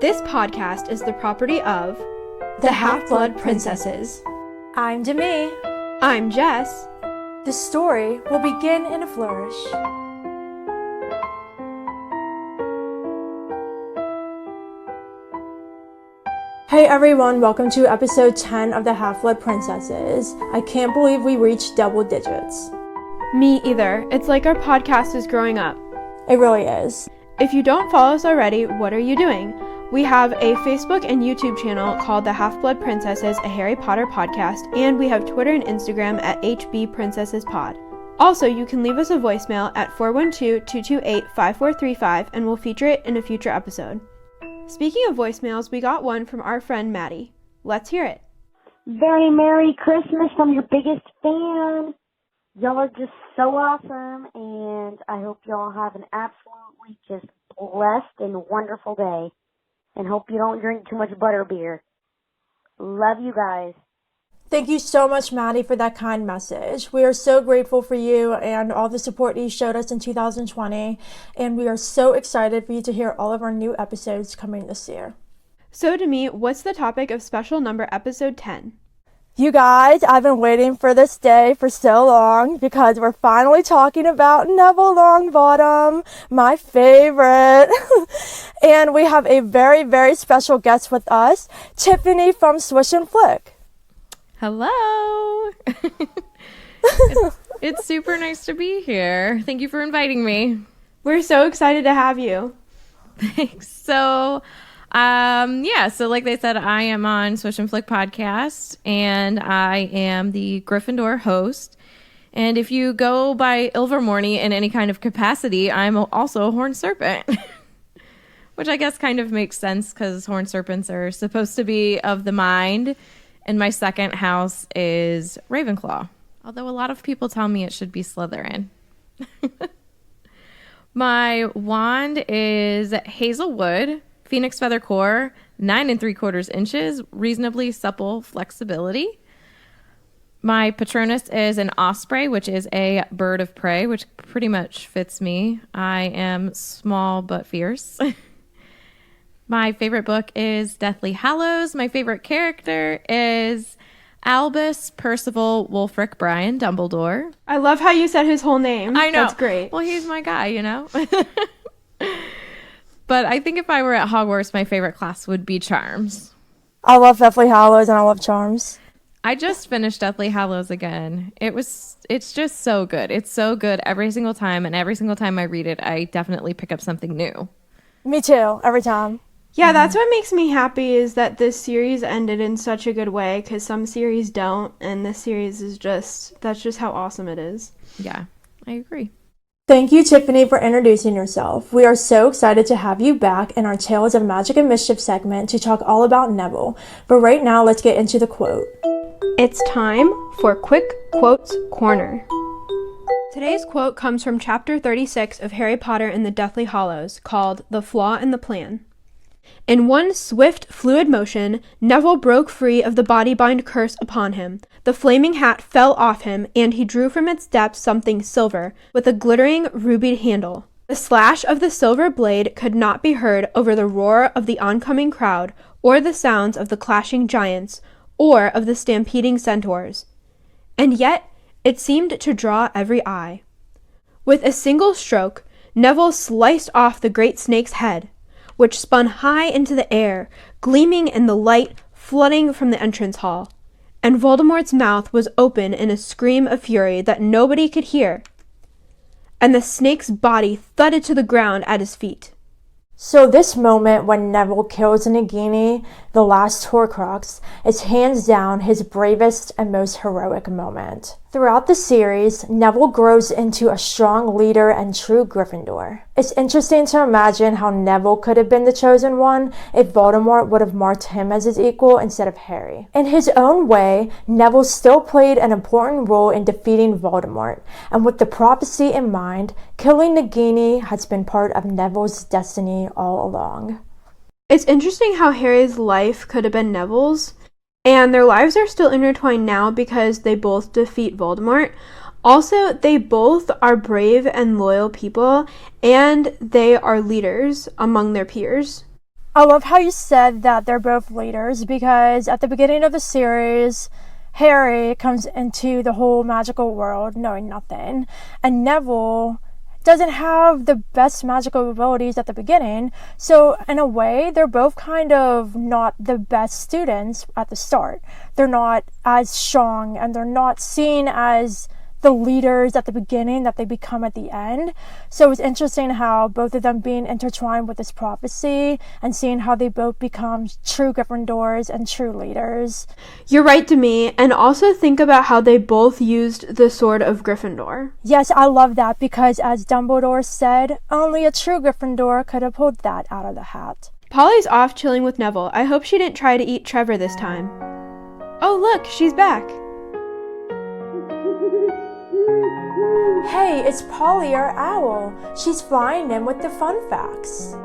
This podcast is the property of the Half-Blood Princesses. I'm Demi. I'm Jess. The story will begin in a flourish. Hey everyone, welcome to episode 10 of the Half-Blood Princesses. I can't believe we reached double digits. Me either. It's like our podcast is growing up. It really is. If you don't follow us already, what are you doing? We have a Facebook and YouTube channel called the Half-Blood Princesses, a Harry Potter podcast, and we have Twitter and Instagram at HBPrincessesPod. Also, you can leave us a voicemail at 412-228-5435 and we'll feature it in a future episode. Speaking of voicemails, we got one from our friend Maddie. Let's hear it. Very Merry Christmas from your biggest fan. Y'all are just so awesome, and I hope y'all have an absolutely just blessed and wonderful day. And hope you don't drink too much butterbeer. Love you guys. Thank you so much, Maddie, for that kind message. We are so grateful for you and all the support you showed us in 2020, and we are so excited for you to hear all of our new episodes coming this year. So, Demi, what's the topic of special number episode 10? You guys, I've been waiting for this day for so long because we're finally talking about Neville Longbottom, my favorite. And we have a very, very special guest with us, Tiffany from Swish and Flick. Hello. It's super nice to be here. Thank you for inviting me. We're so excited to have you. Thanks. So like they said, I am on Swish and Flick podcast, and I am the Gryffindor host. And if you go by Ilvermorny in any kind of capacity, I'm also a horned serpent, which I guess kind of makes sense because horned serpents are supposed to be of the mind. And my second house is Ravenclaw, although a lot of people tell me it should be Slytherin. My wand is Hazelwood, Phoenix Feather Core, 9 3/4 inches, reasonably supple flexibility. My Patronus is an osprey, which is a bird of prey, which pretty much fits me. I am small but fierce. My favorite book is Deathly Hallows. My favorite character is Albus Percival Wulfric Brian Dumbledore. I love how you said his whole name. I know. That's great. Well, he's my guy, you know? But I think if I were at Hogwarts, my favorite class would be Charms. I love Deathly Hallows and I love Charms. I just finished Deathly Hallows again. It's just so good. It's so good every single time, and every single time I read it, I definitely pick up something new. Me too, every time. Yeah, that's what makes me happy is that this series ended in such a good way, because some series don't, and this series is that's just how awesome it is. Yeah, I agree. Thank you, Tiffany, for introducing yourself. We are so excited to have you back in our Tales of Magic and Mischief segment to talk all about Neville. But right now, let's get into the quote. It's time for Quick Quotes Corner. Today's quote comes from Chapter 36 of Harry Potter and the Deathly Hallows, called The Flaw in the Plan. In one swift, fluid motion, Neville broke free of the body-bind curse upon him. The flaming hat fell off him, and he drew from its depths something silver, with a glittering rubied handle. The slash of the silver blade could not be heard over the roar of the oncoming crowd, or the sounds of the clashing giants, or of the stampeding centaurs. And yet, it seemed to draw every eye. With a single stroke, Neville sliced off the great snake's head, which spun high into the air, gleaming in the light flooding from the entrance hall. And Voldemort's mouth was open in a scream of fury that nobody could hear. And the snake's body thudded to the ground at his feet. So this moment when Neville kills Nagini, the last Horcrux, is hands down his bravest and most heroic moment. Throughout the series, Neville grows into a strong leader and true Gryffindor. It's interesting to imagine how Neville could have been the chosen one if Voldemort would have marked him as his equal instead of Harry. In his own way, Neville still played an important role in defeating Voldemort, and with the prophecy in mind, killing Nagini has been part of Neville's destiny all along. It's interesting how Harry's life could have been Neville's, and their lives are still intertwined now because they both defeat Voldemort. Also, they both are brave and loyal people, and they are leaders among their peers. I love how you said that they're both leaders, because at the beginning of the series, Harry comes into the whole magical world knowing nothing, and Neville doesn't have the best magical abilities at the beginning. So in a way, they're both kind of not the best students at the start. They're not as strong, and they're not seen as the leaders at the beginning that they become at the end. So it's interesting how both of them being intertwined with this prophecy and seeing how they both become true Gryffindors and true leaders. You're right, Demi, and also think about how they both used the sword of Gryffindor. Yes, I love that, because as Dumbledore said, only a true Gryffindor could have pulled that out of the hat. Polly's off chilling with Neville. I hope she didn't try to eat Trevor this time. Oh, look, she's back. Hey, it's Polly, our owl. She's flying in with the fun facts.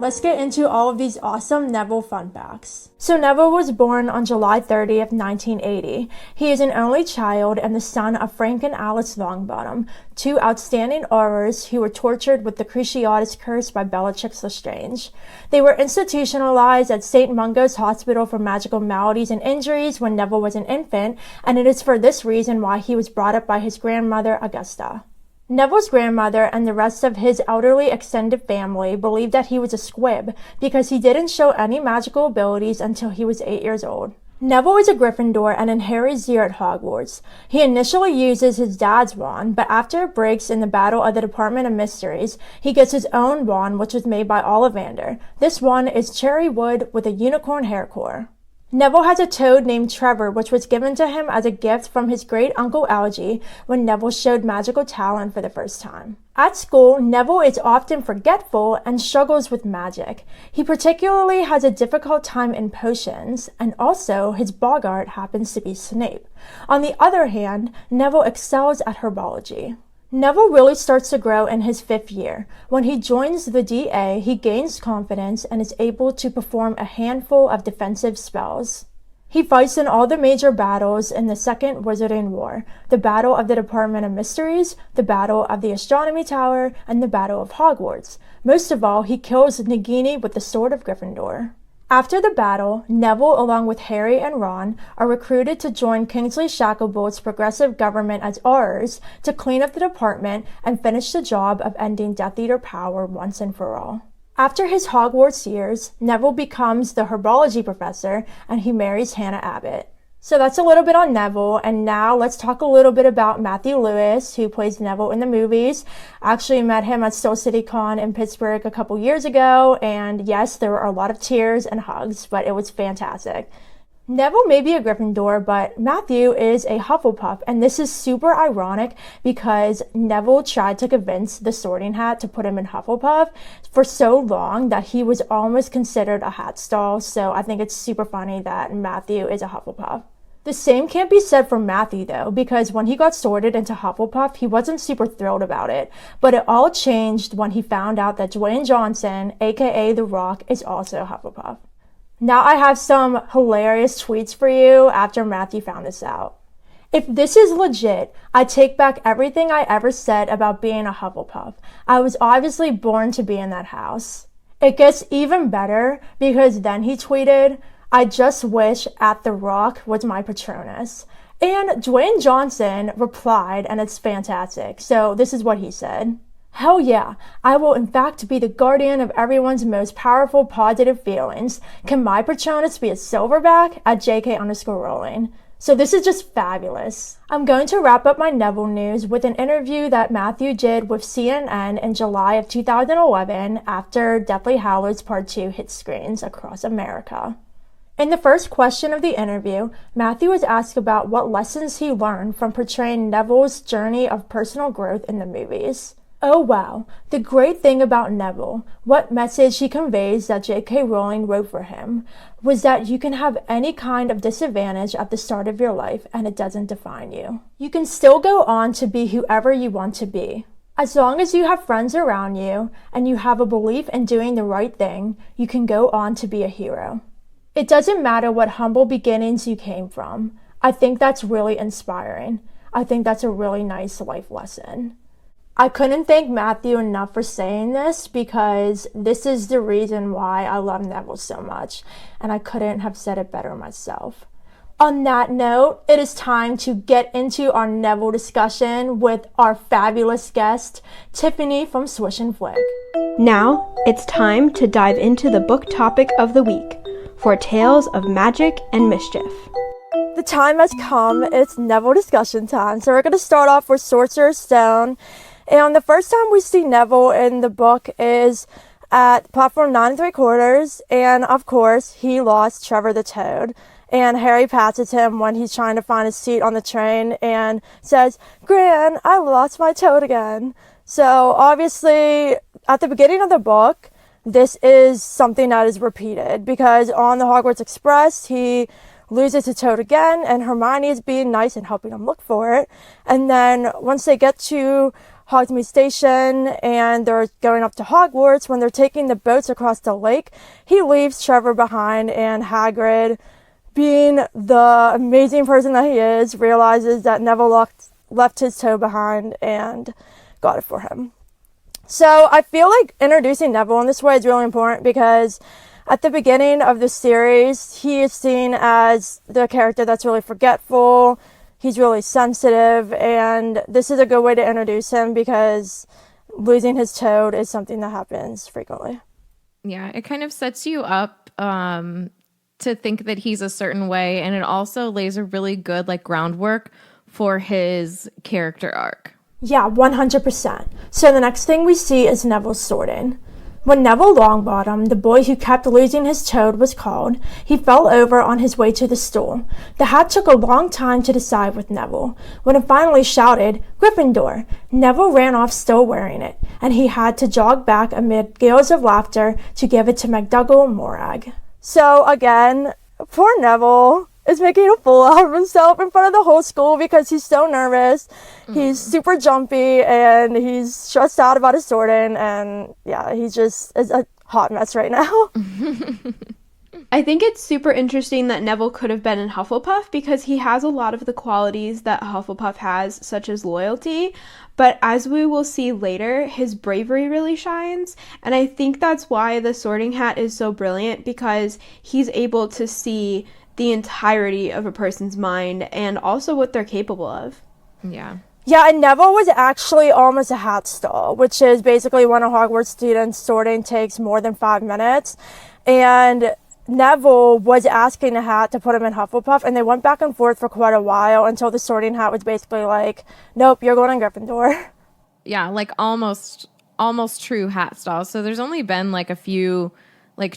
Let's get into all of these awesome Neville fun facts. So Neville was born on July 30th, 1980. He is an only child and the son of Frank and Alice Longbottom, two outstanding aurors who were tortured with the Cruciatus curse by Bellatrix Lestrange. They were institutionalized at St. Mungo's Hospital for Magical Maladies and Injuries when Neville was an infant, and it is for this reason why he was brought up by his grandmother, Augusta. Neville's grandmother and the rest of his elderly extended family believed that he was a squib because he didn't show any magical abilities until he was 8 years old. Neville is a Gryffindor and in Harry's year at Hogwarts. He initially uses his dad's wand, but after it breaks in the Battle of the Department of Mysteries, he gets his own wand, which was made by Ollivander. This wand is cherry wood with a unicorn hair core. Neville has a toad named Trevor, which was given to him as a gift from his great-uncle Algy when Neville showed magical talent for the first time. At school, Neville is often forgetful and struggles with magic. He particularly has a difficult time in potions, and also his boggart happens to be Snape. On the other hand, Neville excels at herbology. Neville really starts to grow in his 5th year. When he joins the DA, he gains confidence and is able to perform a handful of defensive spells. He fights in all the major battles in the Second Wizarding War, the Battle of the Department of Mysteries, the Battle of the Astronomy Tower, and the Battle of Hogwarts. Most of all, he kills Nagini with the Sword of Gryffindor. After the battle, Neville, along with Harry and Ron, are recruited to join Kingsley Shacklebolt's progressive government as Aurors to clean up the department and finish the job of ending Death Eater power once and for all. After his Hogwarts years, Neville becomes the herbology professor and he marries Hannah Abbott. So that's a little bit on Neville, and now let's talk a little bit about Matthew Lewis, who plays Neville in the movies. I actually met him at Steel City Con in Pittsburgh a couple years ago, and yes, there were a lot of tears and hugs, but it was fantastic. Neville may be a Gryffindor, but Matthew is a Hufflepuff, and this is super ironic because Neville tried to convince the Sorting Hat to put him in Hufflepuff for so long that he was almost considered a hat stall, so I think it's super funny that Matthew is a Hufflepuff. The same can't be said for Matthew though, because when he got sorted into Hufflepuff, he wasn't super thrilled about it, but it all changed when he found out that Dwayne Johnson, aka The Rock, is also Hufflepuff. Now I have some hilarious tweets for you after Matthew found this out. If this is legit, I take back everything I ever said about being a Hufflepuff. I was obviously born to be in that house. It gets even better because then he tweeted, I just wish at The Rock was my Patronus. And Dwayne Johnson replied, and it's fantastic. So this is what he said. Hell yeah, I will in fact be the guardian of everyone's most powerful positive feelings. Can my Patronus be a silverback? At JK_Rowling. So this is just fabulous. I'm going to wrap up my Neville news with an interview that Matthew did with CNN in July of 2011 after Deathly Hallows Part 2 hit screens across America. In the first question of the interview, Matthew was asked about what lessons he learned from portraying Neville's journey of personal growth in the movies. Oh wow, the great thing about Neville, what message he conveys that J.K. Rowling wrote for him, was that you can have any kind of disadvantage at the start of your life and it doesn't define you. You can still go on to be whoever you want to be. As long as you have friends around you and you have a belief in doing the right thing, you can go on to be a hero. It doesn't matter what humble beginnings you came from. I think that's really inspiring. I think that's a really nice life lesson. I couldn't thank Matthew enough for saying this because this is the reason why I love Neville so much, and I couldn't have said it better myself. On that note, it is time to get into our Neville discussion with our fabulous guest, Tiffany from Swish and Flick. Now, it's time to dive into the book topic of the week for Tales of Magic and Mischief. The time has come. It's Neville discussion time. So we're going to start off with Sorcerer's Stone. And the first time we see Neville in the book is at platform 9 3/4. And of course, he lost Trevor the Toad. And Harry passes him when he's trying to find his seat on the train and says, "Gran, I lost my toad again." So obviously, at the beginning of the book, this is something that is repeated because on the Hogwarts Express, he loses his toad again, and Hermione is being nice and helping him look for it. And then once they get to Hogsmeade Station and they're going up to Hogwarts, when they're taking the boats across the lake, he leaves Trevor behind, and Hagrid, being the amazing person that he is, realizes that Neville left his toad behind and got it for him. So I feel like introducing Neville in this way is really important because at the beginning of the series, he is seen as the character that's really forgetful. He's really sensitive, and this is a good way to introduce him because losing his toad is something that happens frequently. Yeah, it kind of sets you up to think that he's a certain way, and it also lays a really good groundwork for his character arc. Yeah, 100%. So the next thing we see is Neville's sorting. When Neville Longbottom, the boy who kept losing his toad, was called, he fell over on his way to the stool. The hat took a long time to decide with Neville. When it finally shouted, "Gryffindor," Neville ran off still wearing it, and he had to jog back amid gales of laughter to give it to McDougal and Morag. So again, poor Neville is making a fool out of himself in front of the whole school because he's so nervous. He's super jumpy and he's stressed out about his sorting, and yeah, he just is a hot mess right now. I think it's super interesting that Neville could have been in Hufflepuff because he has a lot of the qualities that Hufflepuff has, such as loyalty. But as we will see later, his bravery really shines. And I think that's why the Sorting Hat is so brilliant, because he's able to see the entirety of a person's mind and also what they're capable of. Yeah. Yeah, and Neville was actually almost a hat stall, which is basically when a Hogwarts student's sorting takes more than 5 minutes. And Neville was asking the hat to put him in Hufflepuff, and they went back and forth for quite a while until the Sorting Hat was basically like, "Nope, you're going in Gryffindor." Yeah, almost true hat stalls. So there's only been a few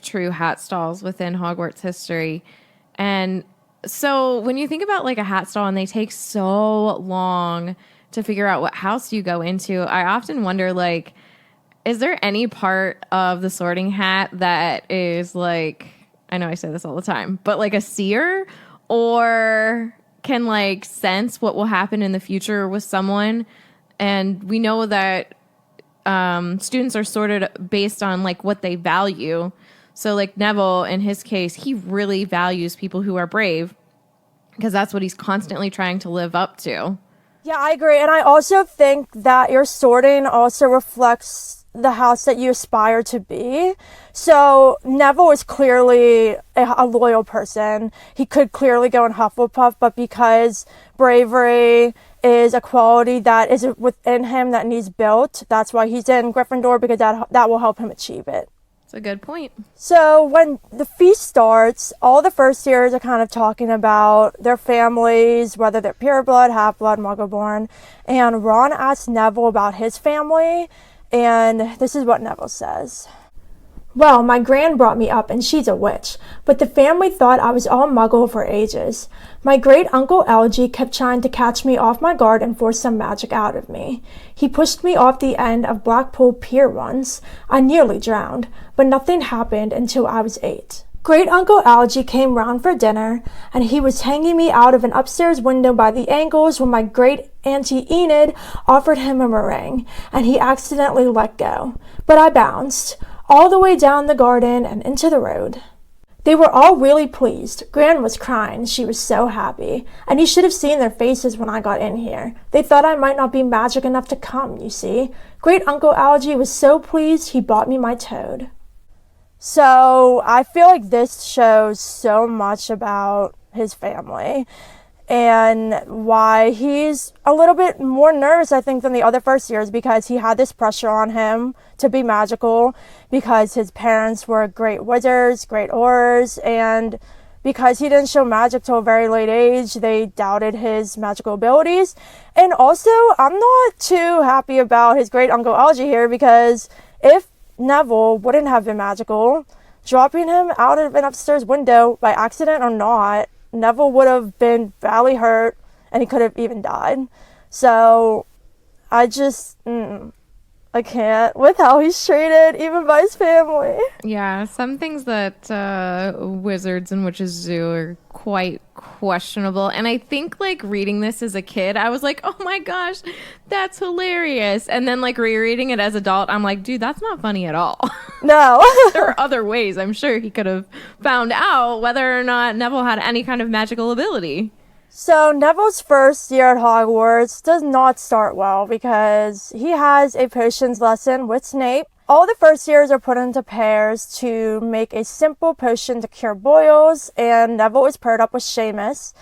true hat stalls within Hogwarts history. And so when you think about a hat stall and they take so long to figure out what house you go into, I often wonder, is there any part of the Sorting Hat that is I know I say this all the time, but a seer, or can sense what will happen in the future with someone? And we know that students are sorted based on what they value. So Neville, in his case, he really values people who are brave because that's what he's constantly trying to live up to. Yeah, I agree. And I also think that your sorting also reflects the house that you aspire to be. So Neville is clearly a loyal person. He could clearly go in Hufflepuff, but because bravery is a quality that is within him that needs built, that's why he's in Gryffindor, because that will help him achieve it. That's a good point. So when the feast starts, all the first years are kind of talking about their families, whether they're pureblood, half-blood, muggle-born. And Ron asks Neville about his family, and this is what Neville says. "Well, my gran brought me up, and she's a witch, but the family thought I was all muggle for ages. My great-uncle Algie kept trying to catch me off my guard and force some magic out of me. He pushed me off the end of Blackpool Pier once. I nearly drowned, but nothing happened until I was 8. Great-uncle Algie came round for dinner, and he was hanging me out of an upstairs window by the ankles when my great-auntie Enid offered him a meringue, and he accidentally let go. But I bounced all the way down the garden and into the road." They were all really pleased. Gran was crying. She was so happy. And you should have seen their faces when I got in here. They thought I might not be magic enough to come, you see. Great Uncle Algy was so pleased he bought me my toad. So I feel like this shows so much about his family and why he's a little bit more nervous, I think, than the other first years, because he had this pressure on him to be magical, because his parents were great wizards, great aurors, and because he didn't show magic till a very late age, they doubted his magical abilities. And also, I'm not too happy about his great Uncle Algy here, because if Neville wouldn't have been magical, dropping him out of an upstairs window by accident or not, Neville would have been badly hurt and he could have even died. So I just, I can't with how he's treated, even by his family. Yeah, some things that wizards and witches do are quite questionable. And I think, like, reading this as a kid, I was like, oh my gosh, that's hilarious. And then, like, rereading it as adult, I'm like, dude, that's not funny at all. No. There are other ways I'm sure he could have found out whether or not Neville had any kind of magical ability. So Neville's first year at Hogwarts does not start well, because he has a potions lesson with Snape. All the first years are put into pairs to make a simple potion to cure boils, and Neville is paired up with Seamus.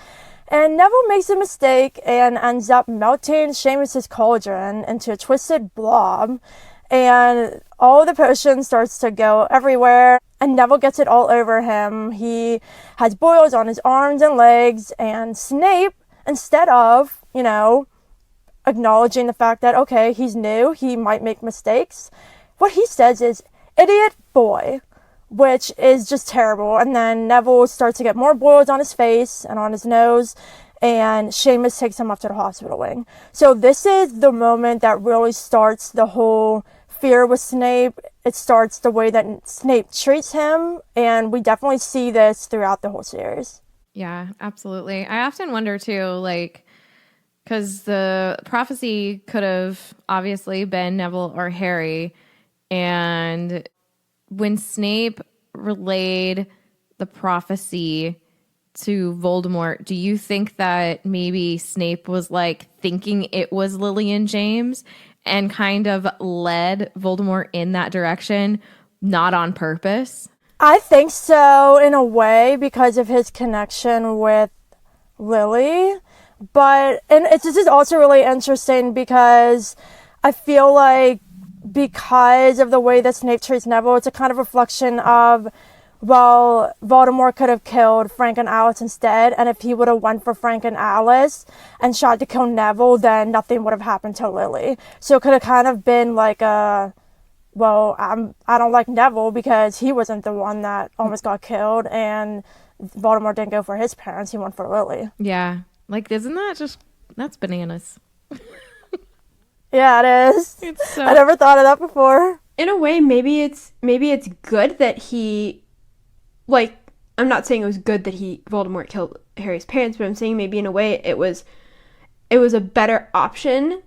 And Neville makes a mistake and ends up melting Seamus's cauldron into a twisted blob, and all the potion starts to go everywhere, and Neville gets it all over him. He has boils on his arms and legs, and Snape, instead of, acknowledging the fact that, okay, he's new, he might make mistakes, what he says is, "Idiot boy," which is just terrible. And then Neville starts to get more boils on his face and on his nose, and Seamus takes him up to the hospital wing. So this is the moment that really starts the whole fear with Snape. It starts the way that Snape treats him, and we definitely see this throughout the whole series. Yeah, absolutely. I often wonder too, like, because the prophecy could have obviously been Neville or Harry, and when Snape relayed the prophecy to Voldemort, do you think that maybe Snape was like thinking it was Lily and James and kind of led Voldemort in that direction, not on purpose? I think so, in a way, because of his connection with Lily. And this is also really interesting because I feel like because of the way that Snape treats Neville, it's a kind of reflection of, well, Voldemort could have killed Frank and Alice instead, and if he would have went for Frank and Alice and tried to kill Neville, then nothing would have happened to Lily. So it could have kind of been like I don't like Neville because he wasn't the one that almost got killed, and Voldemort didn't go for his parents, he went for Lily. Yeah. Like, isn't that that's bananas. Yeah, it is. I never thought of that before. In a way, maybe it's good that he, like, I'm not saying it was good that Voldemort killed Harry's parents, but I'm saying maybe in a way it was a better option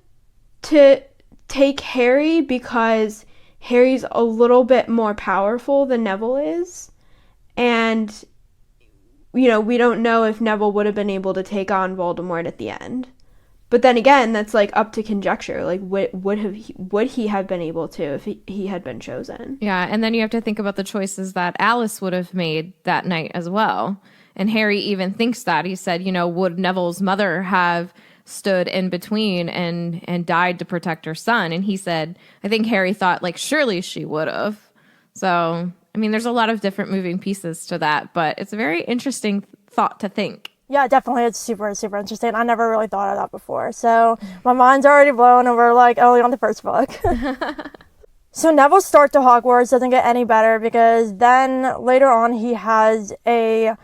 to take Harry because Harry's a little bit more powerful than Neville is, and we don't know if Neville would have been able to take on Voldemort at the end. But then again, that's like up to conjecture. Like, would he have been able to if he had been chosen? Yeah, and then you have to think about the choices that Alice would have made that night as well. And Harry even thinks that. He said, would Neville's mother have stood in between and died to protect her son? And he said, I think Harry thought, like, surely she would have. So, I mean, there's a lot of different moving pieces to that, but it's a very interesting thought to think. Yeah, definitely. It's super, super interesting. I never really thought of that before. So my mind's already blown and we're like only on the first book. So Neville's start to Hogwarts doesn't get any better because then later on he has a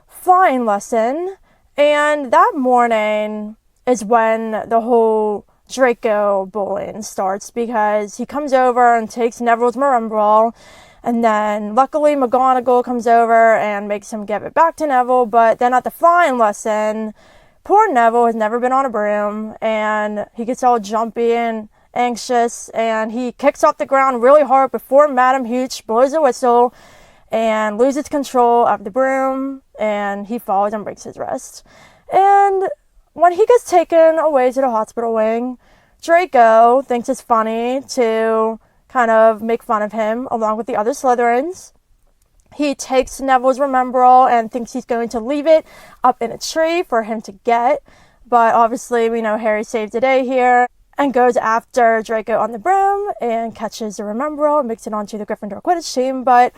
flying lesson. And that morning is when the whole Draco bullying starts because he comes over and takes Neville's Marimbrall. And then, luckily, McGonagall comes over and makes him give it back to Neville. But then at the flying lesson, poor Neville has never been on a broom. And he gets all jumpy and anxious. And he kicks off the ground really hard before Madame Hooch blows a whistle. and loses control of the broom, and he falls and breaks his wrist. And when he gets taken away to the hospital wing, Draco thinks it's funny to kind of make fun of him along with the other Slytherins. He takes Neville's Remembrall and thinks he's going to leave it up in a tree for him to get. But obviously, we know Harry saved the day here and goes after Draco on the broom and catches the Remembrall and makes it onto the Gryffindor Quidditch team. But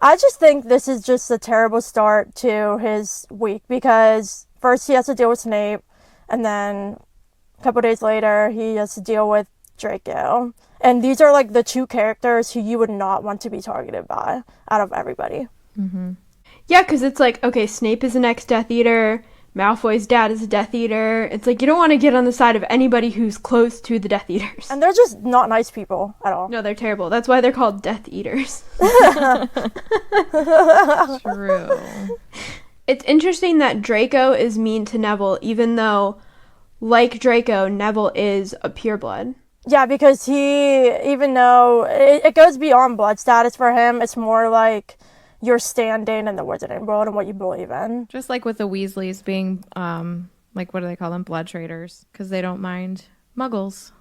I just think this is just a terrible start to his week, because first he has to deal with Snape, and then a couple days later he has to deal with Draco. And these are like the two characters who you would not want to be targeted by out of everybody. Mm-hmm. Yeah, because it's like, okay, Snape is the next Death Eater, Malfoy's dad is a Death Eater. It's like you don't want to get on the side of anody who's close to the Death Eaters. And they're just not nice people at all. No, they're terrible. That's why they're called Death Eaters. True. It's interesting that Draco is mean to Neville, even though, like Draco, Neville is a pureblood. Yeah, because he, even though it goes beyond blood status for him, it's more like your standing in the wizarding world and what you believe in. Just like with the Weasleys being, like, what do they call them? Blood traders, because they don't mind muggles.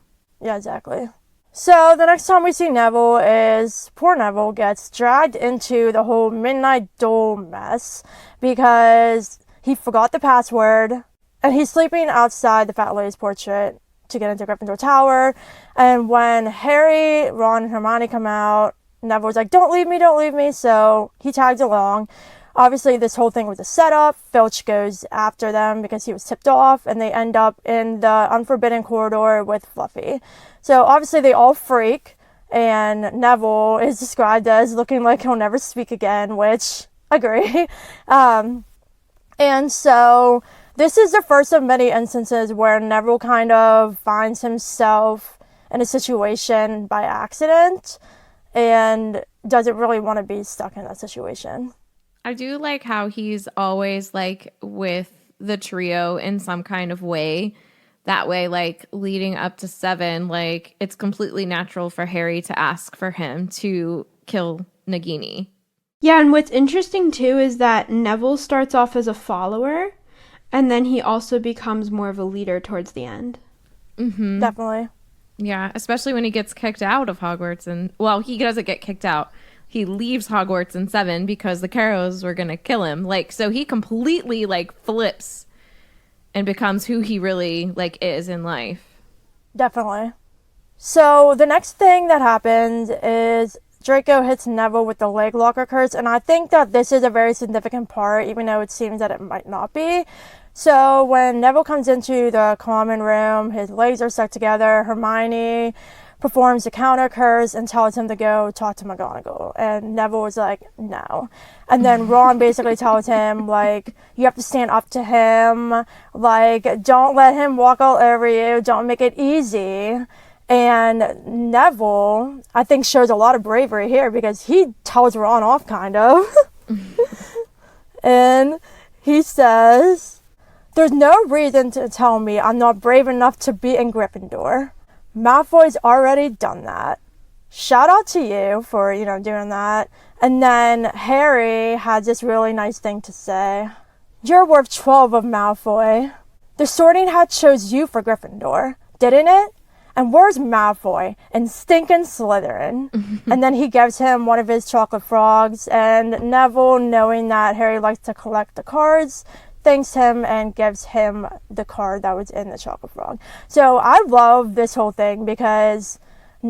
Yeah, exactly. So the next time we see Neville is poor Neville gets dragged into the whole midnight duel mess because he forgot the password and he's sleeping outside the Fat Lady's portrait to get into Gryffindor Tower. And when Harry, Ron, and Hermione come out, Neville's like, don't leave me, so he tags along. Obviously, this whole thing was a setup. Filch goes after them because he was tipped off, and they end up in the Unforbidden Corridor with Fluffy. So obviously, they all freak, and Neville is described as looking like he'll never speak again, which, agree. And so this is the first of many instances where Neville kind of finds himself in a situation by accident and doesn't really want to be stuck in that situation. I do like how he's always like with the trio in some kind of way. That way, like leading up to 7, like it's completely natural for Harry to ask for him to kill Nagini. Yeah, and what's interesting too is that Neville starts off as a follower, and then he also becomes more of a leader towards the end. Mm-hmm. Definitely. Yeah, especially when he gets kicked out of Hogwarts. And, well, he doesn't get kicked out. He leaves Hogwarts in 7 because the Carrows were going to kill him. Like, so he completely, like, flips and becomes who he really, like, is in life. Definitely. So the next thing that happens is Draco hits Neville with the leg locker curse, and I think that this is a very significant part, even though it seems that it might not be. So when Neville comes into the common room, his legs are stuck together. Hermione performs a counter curse and tells him to go talk to McGonagall. And Neville was like, no. And then Ron basically tells him, like, you have to stand up to him. Like, don't let him walk all over you. Don't make it easy. And Neville, I think, shows a lot of bravery here because he tells Ron off, kind of. And he says, there's no reason to tell me I'm not brave enough to be in Gryffindor. Malfoy's already done that. Shout out to you for, doing that. And then Harry had this really nice thing to say. You're worth 12 of Malfoy. The Sorting Hat chose you for Gryffindor, didn't it? And where's Malfoy and stinking Slytherin? And then he gives him one of his chocolate frogs, and Neville, knowing that Harry likes to collect the cards, thanks him and gives him the card that was in the chocolate frog. So I love this whole thing because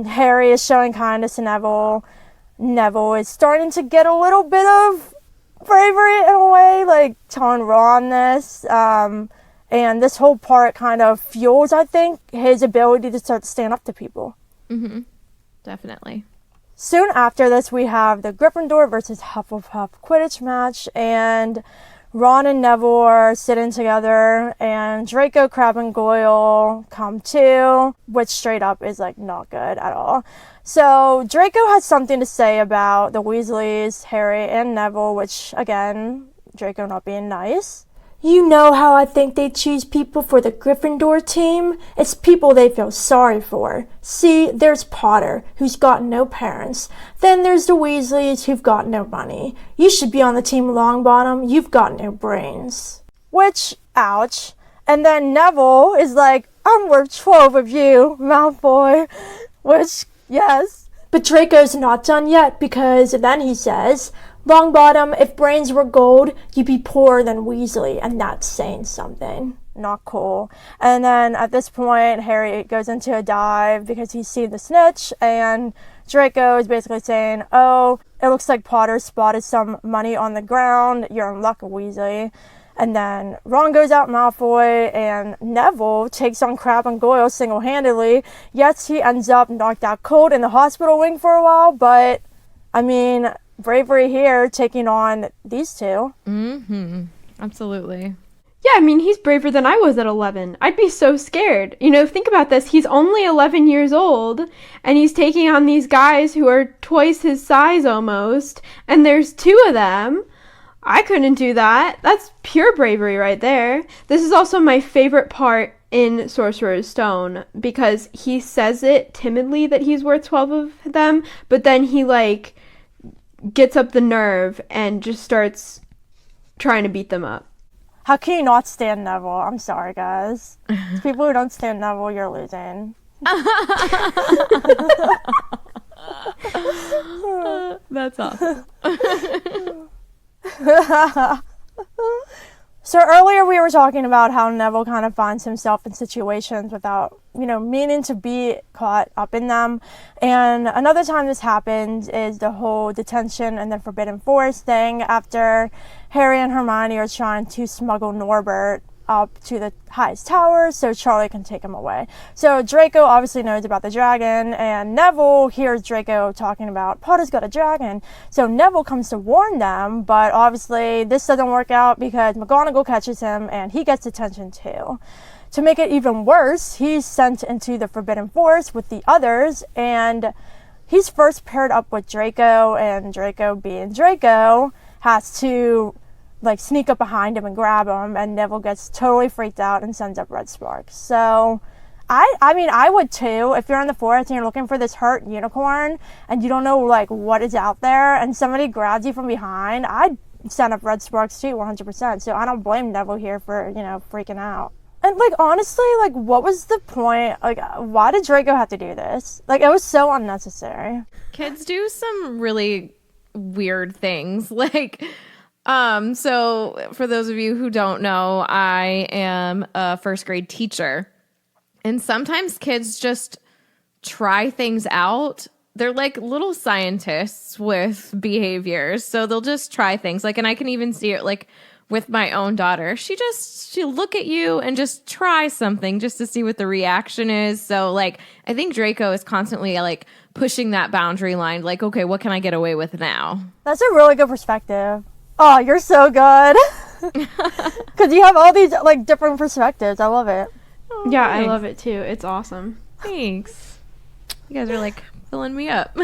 Harry is showing kindness to Neville. Neville is starting to get a little bit of bravery in a way, like telling Ron this. And this whole part kind of fuels, I think, his ability to start to stand up to people. Mm-hmm. Definitely. Soon after this, we have the Gryffindor versus Hufflepuff Quidditch match, and Ron and Neville are sitting together, and Draco, Crabbe, and Goyle come too, which straight up is, like, not good at all. So Draco has something to say about the Weasleys, Harry, and Neville, which, again, Draco not being nice. You know how I think they choose people for the Gryffindor team? It's people they feel sorry for. See, there's Potter, who's got no parents. Then there's the Weasleys, who've got no money. You should be on the team Longbottom. You've got no brains. Which, ouch. And then Neville is like, I'm worth 12 of you, Malfoy. Which, yes. But Draco's not done yet, because then he says, Longbottom, if brains were gold, you'd be poorer than Weasley, and that's saying something. Not cool. And then at this point, Harry goes into a dive because he's seen the snitch, and Draco is basically saying, oh, it looks like Potter spotted some money on the ground. You're in luck, Weasley. And then Ron goes out Malfoy, and Neville takes on Crabbe and Goyle single-handedly. Yes, he ends up knocked out cold in the hospital wing for a while, but, I mean, bravery here taking on these two. Absolutely. Yeah, I mean, he's braver than I was at 11. I'd be so scared. You know, think about this. He's only 11 years old, and he's taking on these guys who are twice his size almost, and there's two of them. I couldn't do that. That's pure bravery right there. This is also my favorite part in Sorcerer's Stone, because he says it timidly that he's worth 12 of them, but then he, like, gets up the nerve and just starts trying to beat them up. How can you not stand Neville? I'm sorry, guys. People who don't stand Neville, you're losing. That's awesome. So earlier we were talking about how Neville kind of finds himself in situations without, meaning to be caught up in them. And another time this happens is the whole detention and the Forbidden Forest thing after Harry and Hermione are trying to smuggle Norbert up to the highest tower so Charlie can take him away. So Draco obviously knows about the dragon, and Neville hears Draco talking about Potter's got a dragon. So Neville comes to warn them, but obviously this doesn't work out because McGonagall catches him and he gets detention too. To make it even worse, he's sent into the Forbidden Forest with the others, and he's first paired up with Draco, and Draco, being Draco, has to sneak up behind him and grab him, and Neville gets totally freaked out and sends up red sparks. So I mean I would too. If you're in the forest and you're looking for this hurt unicorn and you don't know what is out there and somebody grabs you from behind, I'd send up red sparks too, 100%. So I don't blame Neville here for freaking out. And honestly, what was the point? Why did Draco have to do this? It was so unnecessary. Kids do some really weird things. So for those of you who don't know, I am a first grade teacher, and sometimes kids just try things out. They're like little scientists with behaviors. So they'll just try things and I can even see it with my own daughter. She'll look at you and just try something just to see what the reaction is. So I think Draco is constantly pushing that boundary line. Okay, what can I get away with now? That's a really good perspective. Oh, you're so good. Because you have all these different perspectives. I love it. Oh, yeah, thanks. I love it too. It's awesome. Thanks. You guys are filling me up.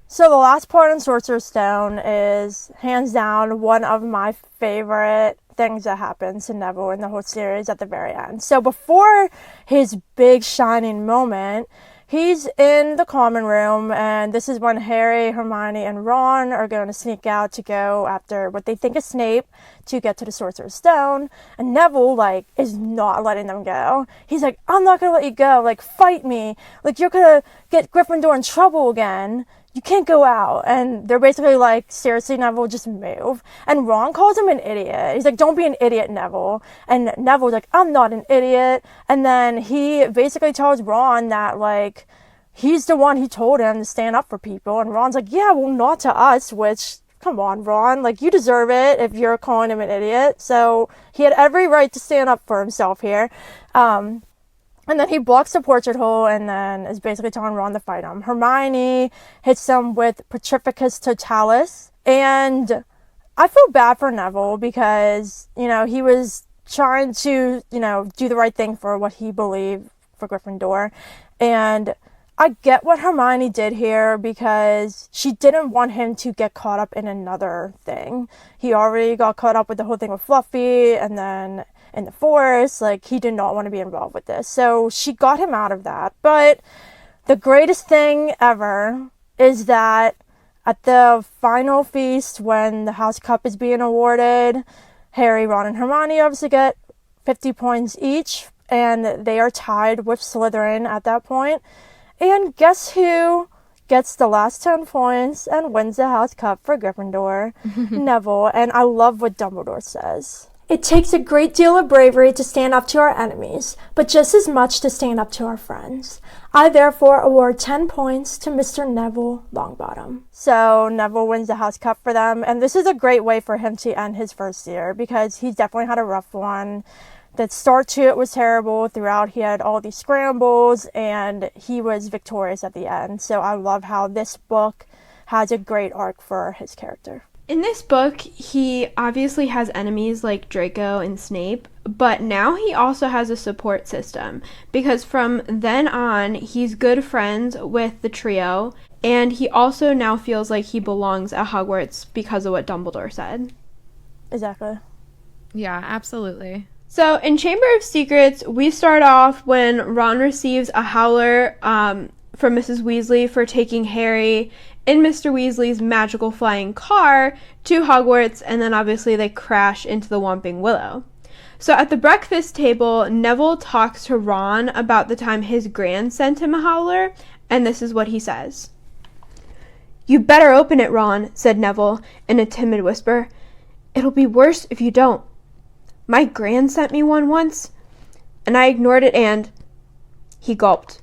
So the last part in Sorcerer's Stone is hands down one of my favorite things that happens to Neville in the whole series at the very end. So before his big shining moment, he's in the common room, and this is when Harry, Hermione, and Ron are going to sneak out to go after what they think is Snape to get to the Sorcerer's Stone. And Neville, is not letting them go. He's like, I'm not going to let you go. Fight me. You're going to get Gryffindor in trouble again. You can't go out. And they're basically seriously, Neville, just move. And Ron calls him an idiot. He's like, don't be an idiot, Neville. And Neville's like, I'm not an idiot. And then he basically tells Ron that, he's the one who told him to stand up for people. And Ron's like, yeah, well, not to us, which, come on, Ron. You deserve it if you're calling him an idiot. So he had every right to stand up for himself here. And then he blocks the portrait hole and then is basically telling Ron to fight him. Hermione hits him with Petrificus Totalis. And I feel bad for Neville because, he was trying to, do the right thing for what he believed for Gryffindor. And I get what Hermione did here because she didn't want him to get caught up in another thing. He already got caught up with the whole thing with Fluffy and then in the forest. Like, he did not want to be involved with this. So she got him out of that. But the greatest thing ever is that at the final feast, when the House Cup is being awarded, Harry, Ron, and Hermione obviously get 50 points each, and they are tied with Slytherin at that point. And guess who gets the last 10 points and wins the House Cup for Gryffindor? Neville. And I love what Dumbledore says. It takes a great deal of bravery to stand up to our enemies, but just as much to stand up to our friends. I therefore award 10 points to Mr. Neville Longbottom. So Neville wins the House Cup for them, and this is a great way for him to end his first year because he definitely had a rough one. The start to it was terrible. Throughout, he had all these scrambles, and he was victorious at the end. So I love how this book has a great arc for his character. In this book, he obviously has enemies like Draco and Snape, but now he also has a support system because from then on, he's good friends with the trio, and he also now feels like he belongs at Hogwarts because of what Dumbledore said. Exactly. Yeah, absolutely. So in Chamber of Secrets, we start off when Ron receives a howler from Mrs. Weasley for taking Harry in Mr. Weasley's magical flying car to Hogwarts, and then obviously they crash into the Whomping Willow. So at the breakfast table, Neville talks to Ron about the time his gran sent him a howler, and this is what he says. "You better open it, Ron," said Neville in a timid whisper. "It'll be worse if you don't. My gran sent me one once, and I ignored it and..." He gulped.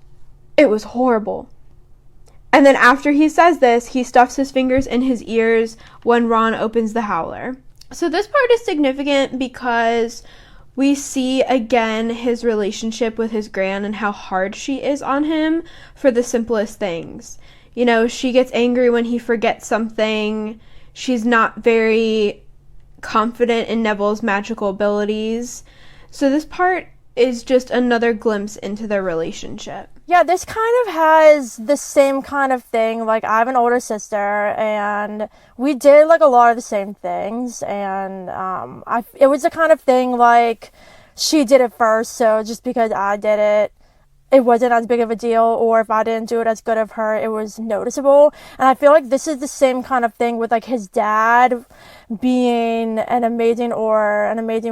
"It was horrible." And then after he says this, he stuffs his fingers in his ears when Ron opens the howler. So this part is significant because we see again his relationship with his gran and how hard she is on him for the simplest things. You know, she gets angry when he forgets something. She's not very confident in Neville's magical abilities. So this part is just another glimpse into their relationship. Yeah, this kind of has the same kind of thing. Like, I have an older sister, and we did, like, a lot of the same things, and it was the kind of thing, like, she did it first, so just because I did it, it wasn't as big of a deal, or if I didn't do it as good of her, it was noticeable. And I feel like this is the same kind of thing with, like, his dad being an amazing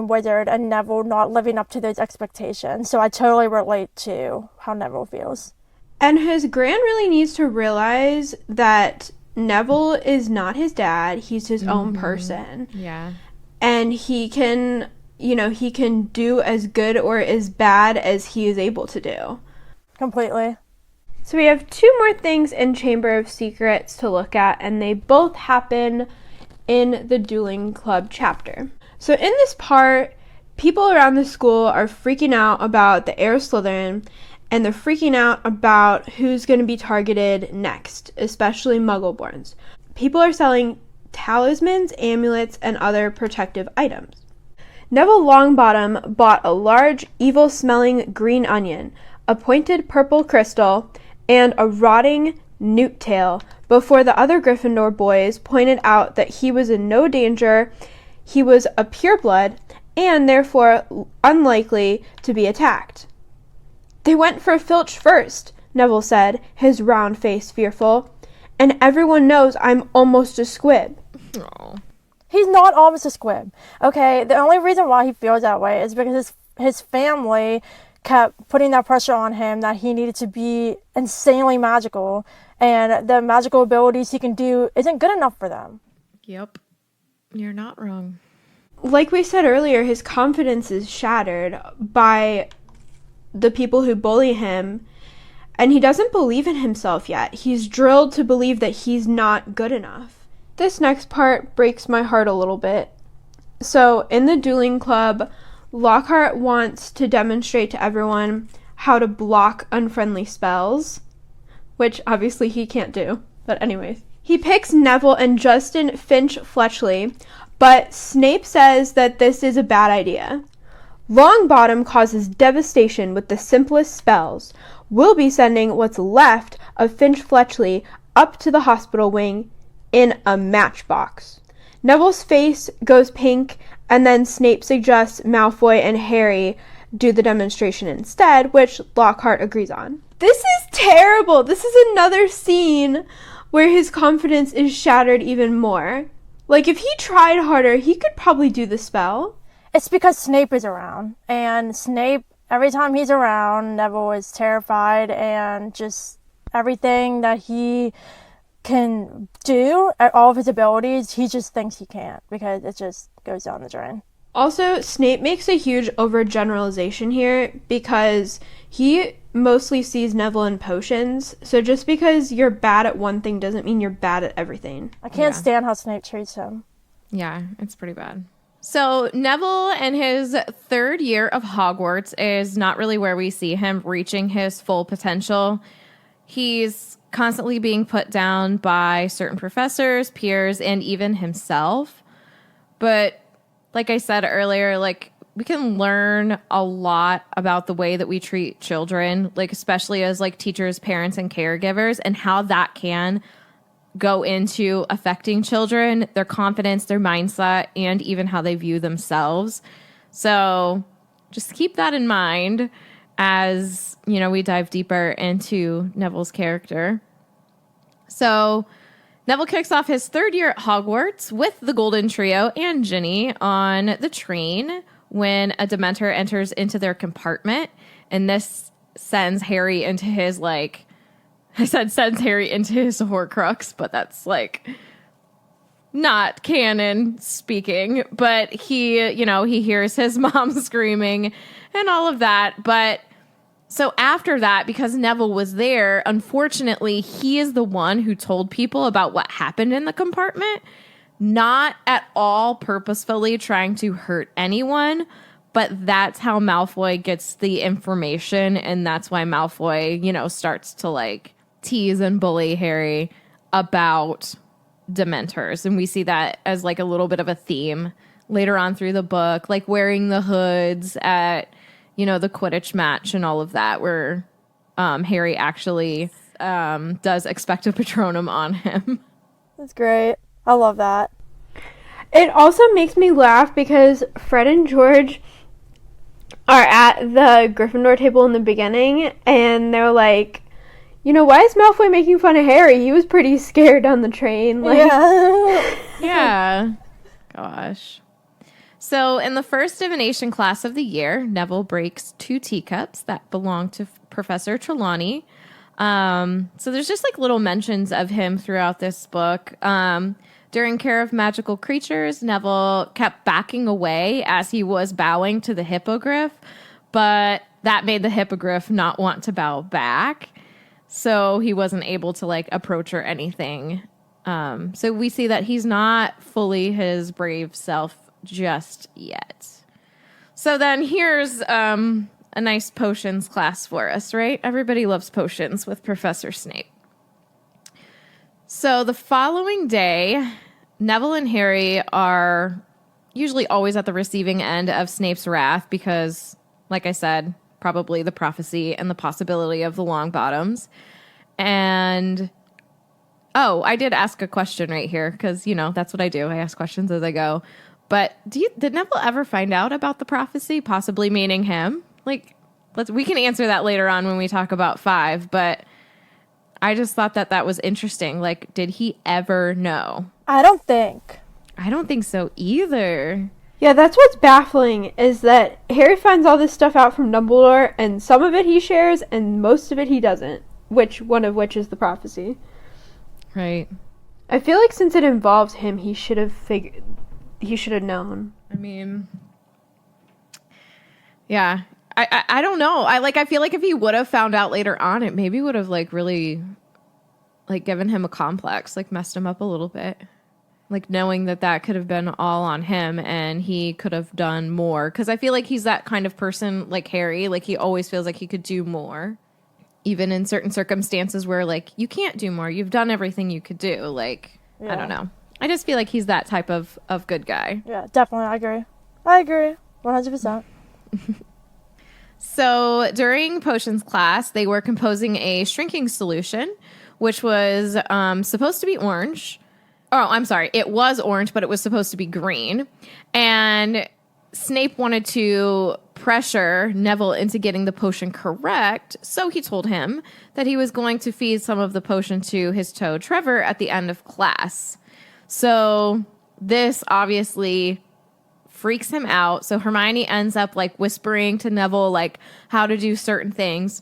wizard and Neville not living up to those expectations. So I totally relate to how Neville feels. And his gran really needs to realize that Neville is not his dad. He's his own person. Yeah. And he can do as good or as bad as he is able to do. Completely. So we have two more things in Chamber of Secrets to look at, and they both happen in the Dueling Club chapter. So in this part, people around the school are freaking out about the heir of Slytherin, and they're freaking out about who's going to be targeted next, especially Muggleborns. People are selling talismans, amulets, and other protective items. Neville Longbottom bought a large, evil-smelling green onion, a pointed purple crystal, and a rotting newt tail before the other Gryffindor boys pointed out that he was in no danger, he was a pureblood, and therefore unlikely to be attacked. "They went for Filch first," Neville said, his round face fearful, "and everyone knows I'm almost a squib." Aww. He's not almost a squib, okay? The only reason why he feels that way is because his family kept putting that pressure on him that he needed to be insanely magical, and the magical abilities he can do isn't good enough for them. Yep. You're not wrong. Like we said earlier, his confidence is shattered by the people who bully him, and he doesn't believe in himself yet. He's drilled to believe that he's not good enough. This next part breaks my heart a little bit. So, in the Dueling Club, Lockhart wants to demonstrate to everyone how to block unfriendly spells, which obviously he can't do, but anyways. He picks Neville and Justin Finch Fletchley, but Snape says that this is a bad idea. Longbottom causes devastation with the simplest spells. we'll be sending what's left of Finch Fletchley up to the hospital wing in a matchbox. Neville's face goes pink, and then Snape suggests Malfoy and Harry do the demonstration instead, which Lockhart agrees on. This is terrible. This is another scene where his confidence is shattered even more. Like, if he tried harder, he could probably do the spell. It's because Snape is around, and Snape, every time he's around, Neville is terrified, and just everything that he can do, all of his abilities, he just thinks he can't, because it just goes down the drain. Also, Snape makes a huge overgeneralization here because he mostly sees Neville in potions. So just because you're bad at one thing doesn't mean you're bad at everything. I can't stand how Snape treats him. Yeah, it's pretty bad. So Neville in his third year of Hogwarts is not really where we see him reaching his full potential. He's constantly being put down by certain professors, peers, and even himself. But like I said earlier, like, we can learn a lot about the way that we treat children, like, especially as like teachers, parents, and caregivers, and how that can go into affecting children, their confidence, their mindset, and even how they view themselves. So just keep that in mind as, you know, we dive deeper into Neville's character. So Neville kicks off his third year at Hogwarts with the Golden Trio and Ginny on the train when a Dementor enters into their compartment, and this sends Harry into his, like, I said sends Harry into his Horcrux, but that's, like, not canon speaking, but he, you know, he hears his mom screaming and all of that, but so after that, because Neville was there, unfortunately, he is the one who told people about what happened in the compartment, not at all purposefully trying to hurt anyone, but that's how Malfoy gets the information, and that's why Malfoy, you know, starts to, like, tease and bully Harry about Dementors, and we see that as, like, a little bit of a theme later on through the book, like wearing the hoods at, you know, the Quidditch match and all of that, where Harry actually does Expecto Patronum on him. That's great. I love that. It also makes me laugh because Fred and George are at the Gryffindor table in the beginning, and they're like, you know, why is Malfoy making fun of Harry? He was pretty scared on the train. Like, yeah. Gosh. So in the first divination class of the year, Neville breaks 2 teacups that belong to Professor Trelawney. So there's just like little mentions of him throughout this book. During Care of Magical Creatures, Neville kept backing away as he was bowing to the hippogriff, but that made the hippogriff not want to bow back. So he wasn't able to like approach or anything. So we see that he's not fully his brave self just yet. So then here's a nice potions class for us, right? Everybody loves potions with Professor Snape. So the following day, Neville and Harry are usually always at the receiving end of Snape's wrath because, like I said, probably the prophecy and the possibility of the Longbottoms. And, oh, I did ask a question right here because, you know, that's what I do. I ask questions as I go. But did Neville ever find out about the prophecy, possibly meaning him? Like, we can answer that later on when we talk about 5, but I just thought that was interesting. Like, did he ever know? I don't think so either. yeah, that's what's baffling, is that Harry finds all this stuff out from Dumbledore, and some of it he shares, and most of it he doesn't. One of which is the prophecy. Right. I feel like since it involves him, he should have known. I mean, yeah. I don't know. I feel like if he would have found out later on, it maybe would have like really like given him a complex, like messed him up a little bit. Like knowing that could have been all on him and he could have done more. Because I feel like he's that kind of person like Harry. Like he always feels like he could do more. Even in certain circumstances where like you can't do more. You've done everything you could do. Like, yeah. I don't know. I just feel like he's that type of good guy. Yeah, definitely. I agree. 100%. So during potions class, they were composing a shrinking solution, which was supposed to be orange. Oh, I'm sorry. It was orange, but it was supposed to be green. And Snape wanted to pressure Neville into getting the potion correct. So he told him that he was going to feed some of the potion to his toad Trevor at the end of class. So this obviously freaks him out. So Hermione ends up like whispering to Neville like how to do certain things.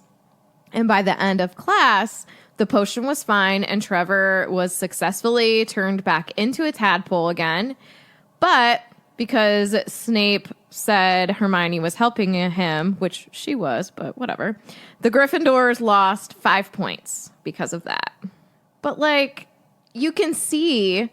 And by the end of class, the potion was fine and Trevor was successfully turned back into a tadpole again. But because Snape said Hermione was helping him, which she was, but whatever, the Gryffindors lost 5 points because of that. But like, you can see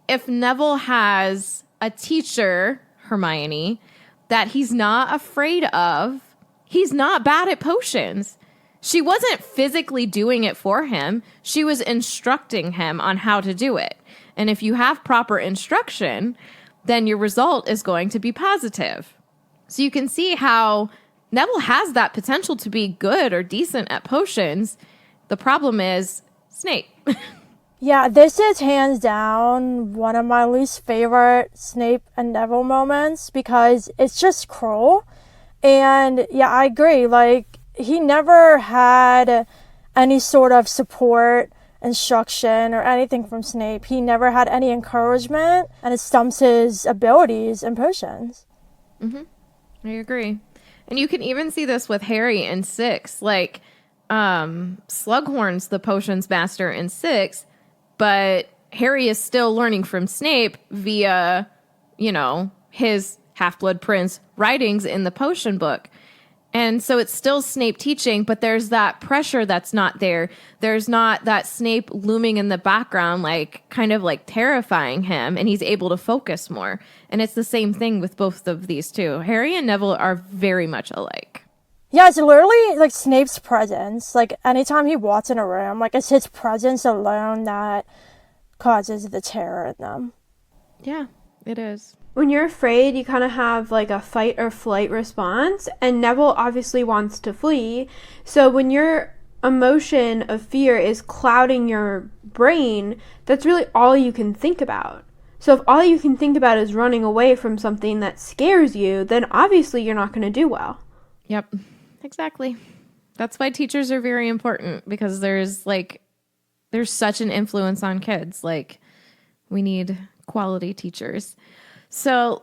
if Neville has a teacher, Hermione, that he's not afraid of, he's not bad at potions. She wasn't physically doing it for him. She was instructing him on how to do it. And if you have proper instruction, then your result is going to be positive. So you can see how Neville has that potential to be good or decent at potions. The problem is Snape. Yeah, this is hands down one of my least favorite Snape and Neville moments because it's just cruel. And yeah, I agree. Like, he never had any sort of support, instruction, or anything from Snape. He never had any encouragement, and it stumps his abilities and potions. Mm-hmm. I agree. And you can even see this with Harry in 6. Like, Slughorn's the potions master in 6, but Harry is still learning from Snape via, his Half-Blood Prince writings in the potion book. And so it's still Snape teaching, but there's that pressure that's not there. There's not that Snape looming in the background, like kind of like terrifying him, and he's able to focus more. And it's the same thing with both of these two. Harry and Neville are very much alike. Yeah, it's literally like Snape's presence. Like, anytime he walks in a room, like, it's his presence alone that causes the terror in them. Yeah, it is. When you're afraid, you kind of have like a fight or flight response, and Neville obviously wants to flee. So when your emotion of fear is clouding your brain, that's really all you can think about. So if all you can think about is running away from something that scares you, then obviously you're not going to do well. Yep, exactly. That's why teachers are very important, because there's such an influence on kids. Like, we need quality teachers. So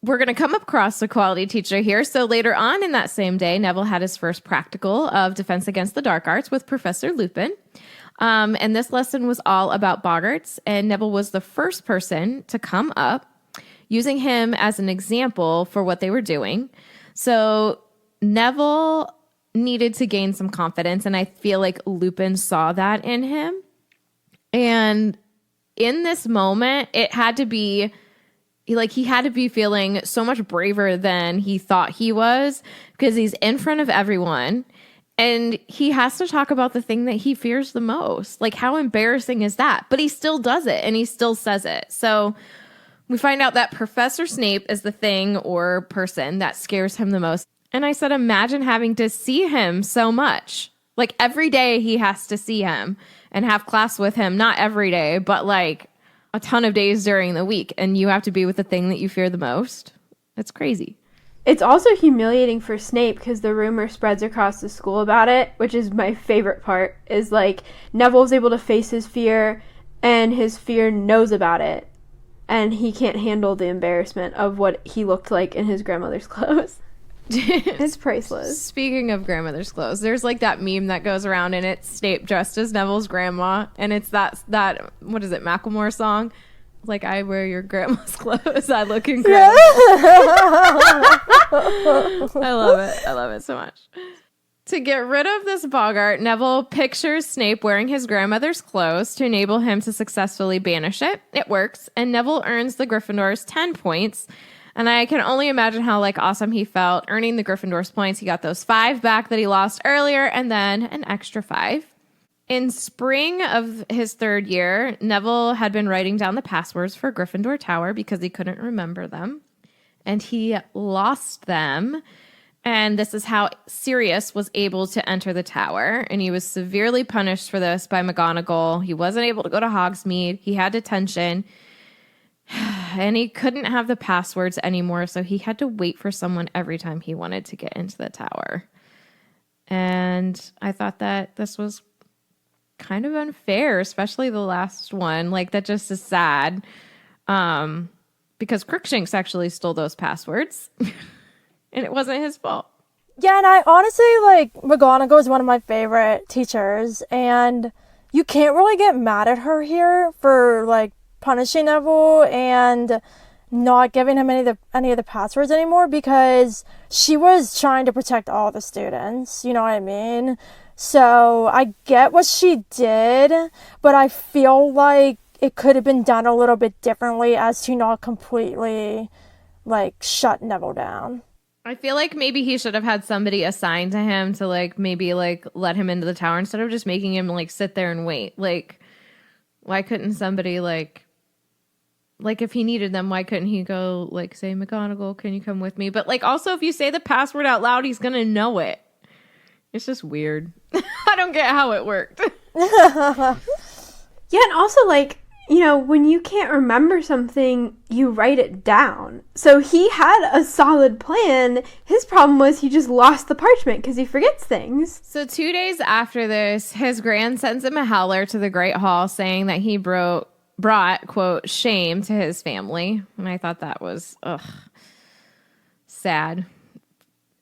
we're going to come across a quality teacher here. So later on in that same day, Neville had his first practical of Defense Against the Dark Arts with Professor Lupin. And this lesson was all about boggarts. And Neville was the first person to come up, using him as an example for what they were doing. So Neville needed to gain some confidence. And I feel like Lupin saw that in him. And in this moment, it had to be... like, he had to be feeling so much braver than he thought he was, because he's in front of everyone and he has to talk about the thing that he fears the most. Like, how embarrassing is that? But he still does it and he still says it. So we find out that Professor Snape is the thing or person that scares him the most. And I said, imagine having to see him so much. Like, every day he has to see him and have class with him. Not every day, but like a ton of days during the week, and you have to be with the thing that you fear the most. It's crazy. It's also humiliating for Snape because the rumor spreads across the school about it, which is my favorite part, is like Neville's able to face his fear and his fear knows about it, and he can't handle the embarrassment of what he looked like in his grandmother's clothes. It's priceless. Speaking of grandmother's clothes, there's like that meme that goes around, and it's Snape dressed as Neville's grandma, and it's that what is it, Macklemore song? Like, I wear your grandma's clothes, I look incredible. I love it so much. To get rid of this boggart, Neville pictures Snape wearing his grandmother's clothes to enable him to successfully banish it. It works, and Neville earns the Gryffindors 10 points. And I can only imagine how awesome he felt earning the Gryffindors points. He got those 5 back that he lost earlier, and then an extra 5. In spring of his 3rd year, Neville had been writing down the passwords for Gryffindor Tower because he couldn't remember them. And he lost them. And this is how Sirius was able to enter the tower. And he was severely punished for this by McGonagall. He wasn't able to go to Hogsmeade. He had detention. And he couldn't have the passwords anymore. So he had to wait for someone every time he wanted to get into the tower. And I thought that this was kind of unfair, especially the last one. Like, that just is sad. Because Crookshanks actually stole those passwords. And it wasn't his fault. Yeah, and I honestly, like, McGonagall is one of my favorite teachers, and you can't really get mad at her here for, like, punishing Neville and not giving him any of the passwords anymore, because she was trying to protect all the students, you know what I mean? So I get what she did, but I feel like it could have been done a little bit differently as to not completely, like, shut Neville down. I feel like maybe he should have had somebody assigned to him to, like, maybe, like, let him into the tower instead of just making him, like, sit there and wait. Like, why couldn't somebody, like, if he needed them, why couldn't he go, like, say, McGonagall, can you come with me? But, like, also, if you say the password out loud, he's gonna know it. It's just weird. I don't get how it worked. Yeah, and also, like, you know, when you can't remember something, you write it down. So he had a solid plan. His problem was he just lost the parchment because he forgets things. So 2 days after this, his grand sends him a howler to the Great Hall saying that he brought, quote, shame to his family. And I thought that was, sad.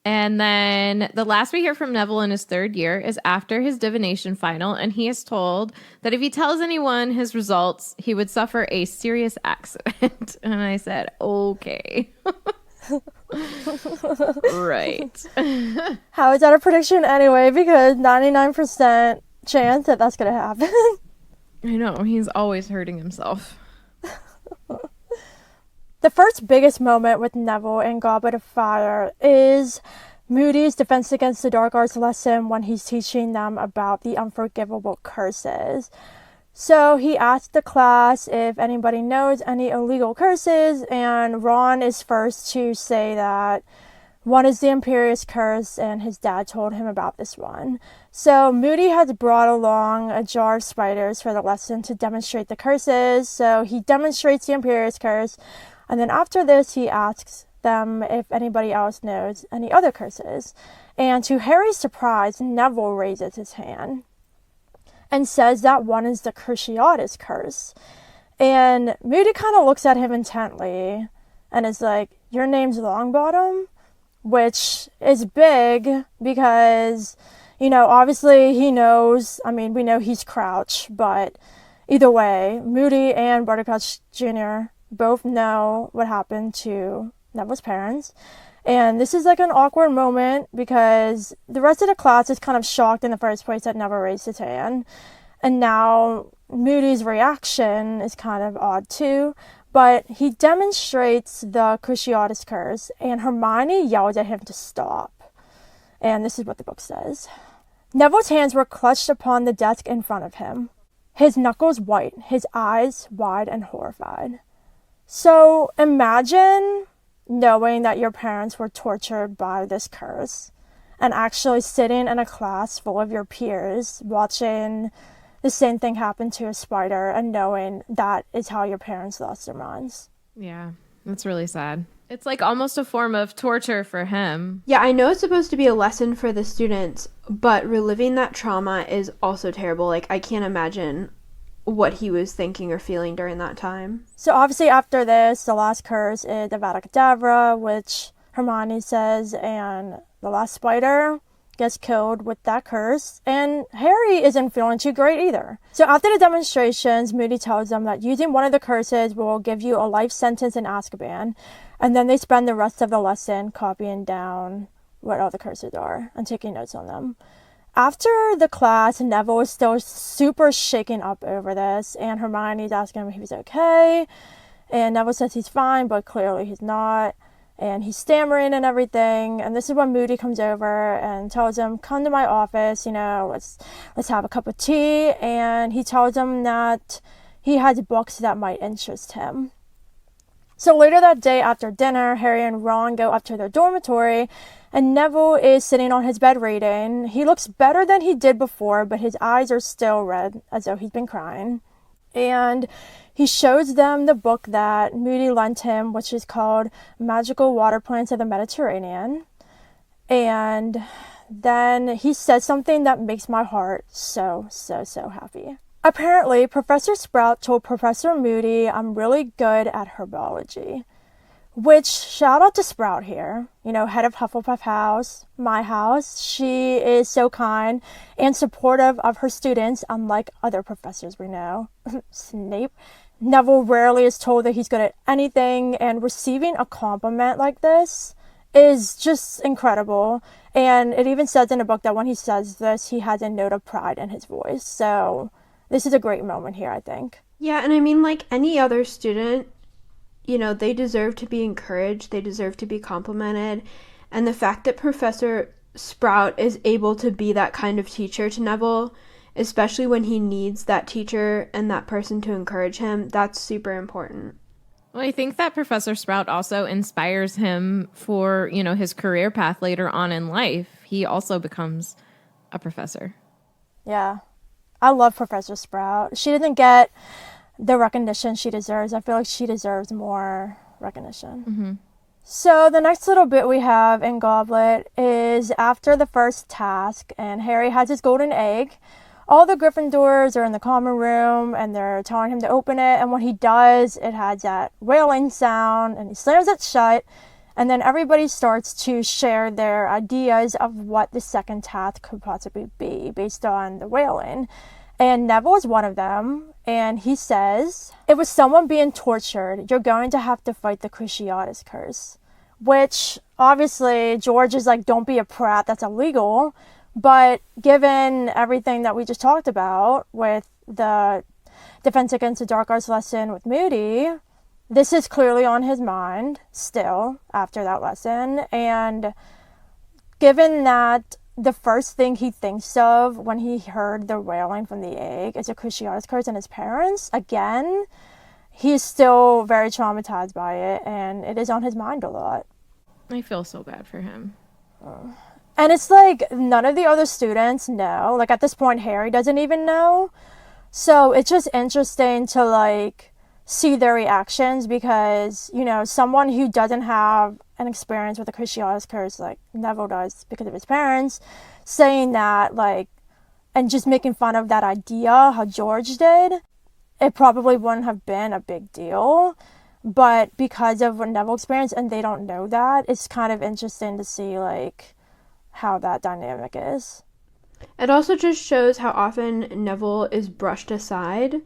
And then the last we hear from Neville in his third year is after his divination final, and he is told that if he tells anyone his results, he would suffer a serious accident. And I said, okay. Right. How is that a prediction anyway? Because 99% chance that that's going to happen. I know, he's always hurting himself. The first biggest moment with Neville in Goblet of Fire is Moody's Defense Against the Dark Arts lesson when he's teaching them about the unforgivable curses. So he asked the class if anybody knows any illegal curses, and Ron is first to say that one is the Imperious Curse, and his dad told him about this one. So Moody had brought along a jar of spiders for the lesson to demonstrate the curses. So he demonstrates the Imperious Curse, and then after this, he asks them if anybody else knows any other curses. And to Harry's surprise, Neville raises his hand and says that one is the Cruciatus Curse. And Moody kind of looks at him intently and is like, your name's Longbottom? Which is big because, you know, obviously he knows, I mean, we know he's Crouch, but either way, Moody and Buttercup Jr. both know what happened to Neville's parents. And this is like an awkward moment because the rest of the class is kind of shocked in the first place that Neville raised his hand. And now Moody's reaction is kind of odd too. But he demonstrates the Cruciatus Curse, and Hermione yells at him to stop. And this is what the book says. Neville's hands were clutched upon the desk in front of him, his knuckles white, his eyes wide and horrified. So imagine knowing that your parents were tortured by this curse and actually sitting in a class full of your peers watching the same thing happen to a spider and knowing that is how your parents lost their minds. Yeah, that's really sad. It's like almost a form of torture for him. Yeah, I know it's supposed to be a lesson for the students, but reliving that trauma is also terrible. Like, I can't imagine what he was thinking or feeling during that time. So obviously after this, the last curse is the Avada Kedavra, which Hermione says, and the last spider gets killed with that curse, and Harry isn't feeling too great either. So after the demonstrations, Moody tells them that using one of the curses will give you a life sentence in Azkaban, and then they spend the rest of the lesson copying down what all the curses are and taking notes on them. After the class, Neville is still super shaken up over this, and Hermione's asking him if he's okay, and Neville says he's fine, but clearly he's not. And he's stammering and everything. And this is when Moody comes over and tells him, come to my office, you know, let's have a cup of tea. And he tells him that he has books that might interest him. So later that day after dinner, Harry and Ron go up to their dormitory, and Neville is sitting on his bed reading. He looks better than he did before, but his eyes are still red, as though he's been crying. And he shows them the book that Moody lent him, which is called Magical Water Plants of the Mediterranean. And then he says something that makes my heart so happy. Apparently, Professor Sprout told Professor Moody I'm really good at herbology. Which, shout out to Sprout here, head of Hufflepuff House, my house. She is so kind and supportive of her students, unlike other professors we know. Snape. Neville rarely is told that he's good at anything, and receiving a compliment like this is just incredible. And it even says in the book that when he says this, he has a note of pride in his voice. So this is a great moment here, I think. Yeah, and I mean, like any other student, they deserve to be encouraged. They deserve to be complimented. And the fact that Professor Sprout is able to be that kind of teacher to Neville, especially when he needs that teacher and that person to encourage him, that's super important. Well, I think that Professor Sprout also inspires him for, his career path later on in life. He also becomes a professor. Yeah. I love Professor Sprout. She didn't get the recognition she deserves. I feel like she deserves more recognition. Mm-hmm. So the next little bit we have in Goblet is after the first task, and Harry has his golden egg. All the Gryffindors are in the common room, and they're telling him to open it, and when he does, it has that wailing sound, and he slams it shut, and then everybody starts to share their ideas of what the second task could possibly be based on the wailing. And Neville is one of them, and he says, "It was someone being tortured. You're going to have to fight the Cruciatus curse." Which, obviously, George is like, don't be a prat, that's illegal. But given everything that we just talked about with the Defense Against the Dark Arts lesson with Moody, this is clearly on his mind still after that lesson. And given that the first thing he thinks of when he heard the wailing from the egg is a Cruciatus curse and his parents, again, he's still very traumatized by it, and it is on his mind a lot. I feel so bad for him. And it's like none of the other students know. Like at this point, Harry doesn't even know. So it's just interesting to like see their reactions because, someone who doesn't have an experience with the Cruciatus curse like Neville does because of his parents, saying that like, and just making fun of that idea, how George did, it probably wouldn't have been a big deal. But because of what Neville experienced and they don't know that, it's kind of interesting to see like how that dynamic is. It also just shows how often Neville is brushed aside.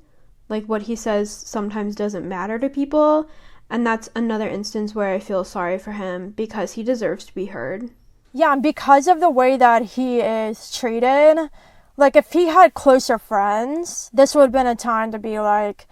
Like what he says sometimes doesn't matter to people. And that's another instance where I feel sorry for him because he deserves to be heard. Yeah, and because of the way that he is treated, like if he had closer friends, this would have been a time to be like,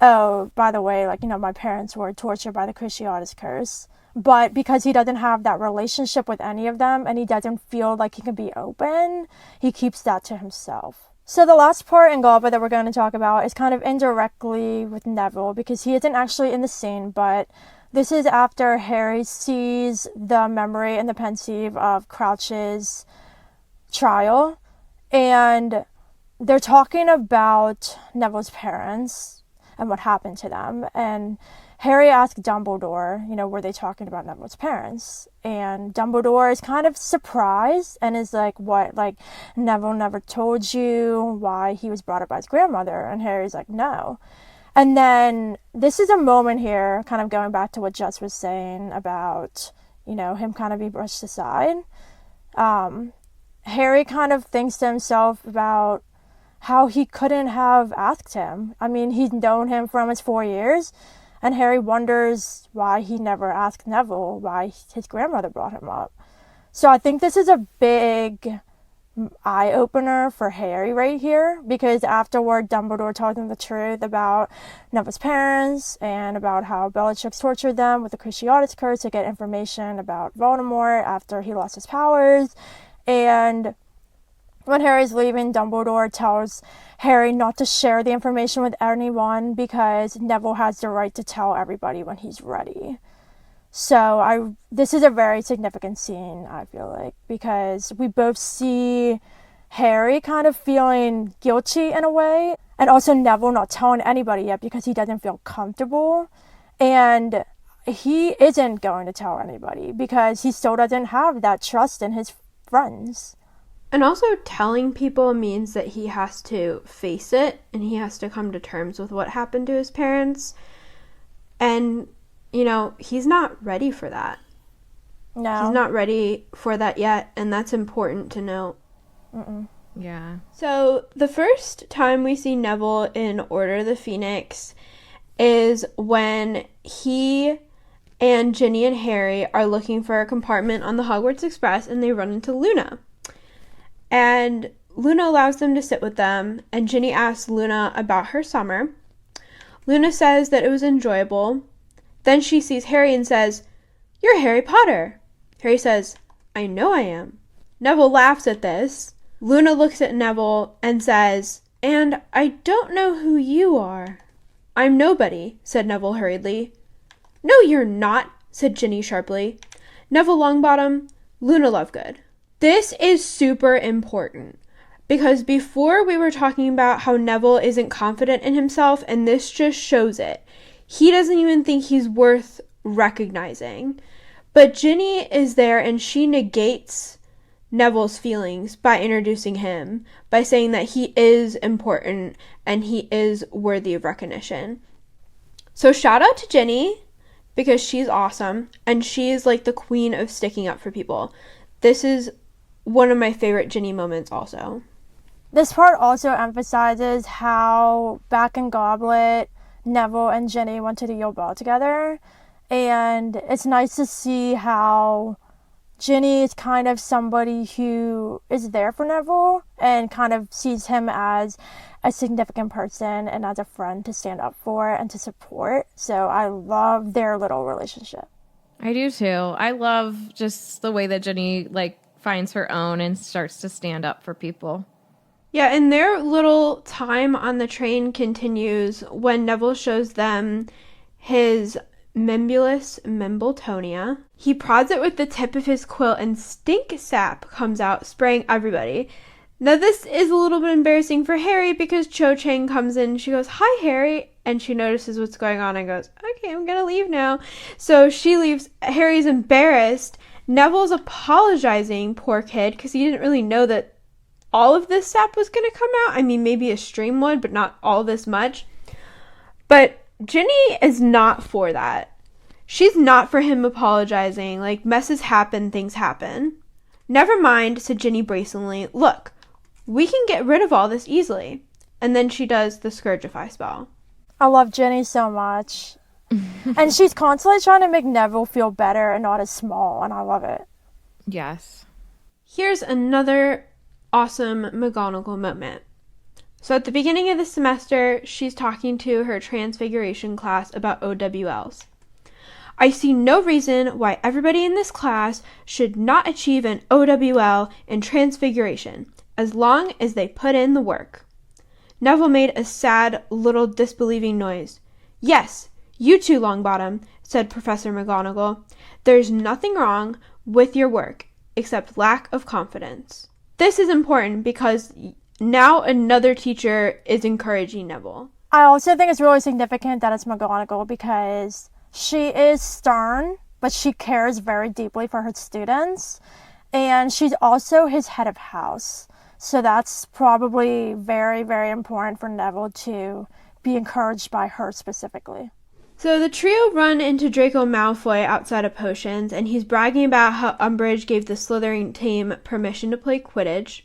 oh, by the way, like, my parents were tortured by the Cruciatus curse. But because he doesn't have that relationship with any of them and he doesn't feel like he can be open, he keeps that to himself. So the last part in Goblet that we're going to talk about is kind of indirectly with Neville because he isn't actually in the scene, but this is after Harry sees the memory and the pensieve of Crouch's trial. And they're talking about Neville's parents and what happened to them. And Harry asked Dumbledore, were they talking about Neville's parents? And Dumbledore is kind of surprised and is like, what, like, Neville never told you why he was brought up by his grandmother? And Harry's like, no. And then this is a moment here, kind of going back to what Jess was saying about, him kind of being brushed aside. Harry kind of thinks to himself about how he couldn't have asked him. I mean, he's known him for almost 4 years. And Harry wonders why he never asked Neville why his grandmother brought him up. So I think this is a big eye-opener for Harry right here, because afterward Dumbledore told him the truth about Neville's parents and about how Bellatrix tortured them with the Cruciatus curse to get information about Voldemort after he lost his powers. And When Harry's leaving, Dumbledore tells Harry not to share the information with anyone because Neville has the right to tell everybody when he's ready. So this is a very significant scene, I feel like, because we both see Harry kind of feeling guilty in a way, and also Neville not telling anybody yet because he doesn't feel comfortable. And he isn't going to tell anybody because he still doesn't have that trust in his friends. And also telling people means that he has to face it and he has to come to terms with what happened to his parents. And, he's not ready for that. No. He's not ready for that yet, and that's important to note. Mm-mm. Yeah. So the first time we see Neville in Order of the Phoenix is when he and Ginny and Harry are looking for a compartment on the Hogwarts Express, and they run into Luna. And Luna allows them to sit with them, and Ginny asks Luna about her summer. Luna says that it was enjoyable. Then she sees Harry and says, "You're Harry Potter." Harry says, "I know I am." Neville laughs at this. Luna looks at Neville and says, "And I don't know who you are." "I'm nobody," said Neville hurriedly. "No, you're not," said Ginny sharply. "Neville Longbottom, Luna Lovegood." This is super important because before we were talking about how Neville isn't confident in himself, and this just shows it. He doesn't even think he's worth recognizing. But Ginny is there and she negates Neville's feelings by introducing him, by saying that he is important and he is worthy of recognition. So shout out to Ginny because she's awesome and she's like the queen of sticking up for people. This is one of my favorite Ginny moments also. This part also emphasizes how back in Goblet, Neville and Ginny went to the Yule Ball together. And it's nice to see how Ginny is kind of somebody who is there for Neville and kind of sees him as a significant person and as a friend to stand up for and to support. So I love their little relationship. I do too. I love just the way that Ginny finds her own and starts to stand up for people. Yeah, and their little time on the train continues when Neville shows them his Mimbulus Mimbletonia. He prods it with the tip of his quill and stink sap comes out, spraying everybody. Now this is a little bit embarrassing for Harry because Cho Chang comes in. She goes, "Hi, Harry," and she notices what's going on and goes, "Okay, I'm gonna leave now." So she leaves. Harry's embarrassed. Neville's apologizing, poor kid, because he didn't really know that all of this sap was going to come out. I mean, maybe a stream would, but not all this much. But Ginny is not for that. She's not for him apologizing. Messes happen, things happen. "Never mind," said Ginny brazenly. "Look, we can get rid of all this easily." And then she does the Scourgify spell. I love Ginny so much. And she's constantly trying to make Neville feel better and not as small, and I love it. Yes. Here's another awesome McGonagall moment. So at the beginning of the semester, she's talking to her Transfiguration class about OWLs. "I see no reason why everybody in this class should not achieve an OWL in Transfiguration, as long as they put in the work." Neville made a sad little disbelieving noise. "Yes, you too, Longbottom," said Professor McGonagall. "There's nothing wrong with your work, except lack of confidence." This is important because now another teacher is encouraging Neville. I also think it's really significant that it's McGonagall because she is stern, but she cares very deeply for her students. And she's also his head of house. So that's probably very, very important for Neville to be encouraged by her specifically. So the trio run into Draco Malfoy outside of Potions, and he's bragging about how Umbridge gave the Slytherin team permission to play Quidditch.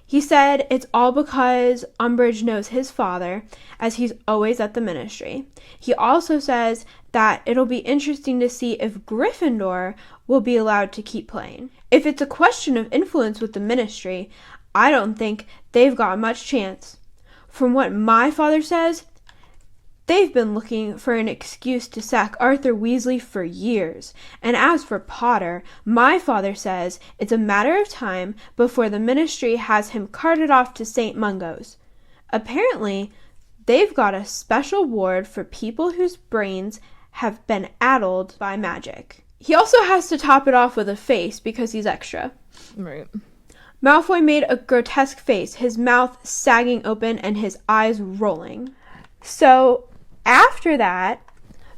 He said it's all because Umbridge knows his father, as he's always at the Ministry. He also says that it'll be interesting to see if Gryffindor will be allowed to keep playing. If it's a question of influence with the Ministry, I don't think they've got much chance. From what my father says, They've been looking for an excuse to sack Arthur Weasley for years. And as for Potter, my father says it's a matter of time before the ministry has him carted off to St. Mungo's. Apparently, they've got a special ward for people whose brains have been addled by magic. He also has to top it off with a face because he's extra. Right. Malfoy made a grotesque face, his mouth sagging open and his eyes rolling. So, after that,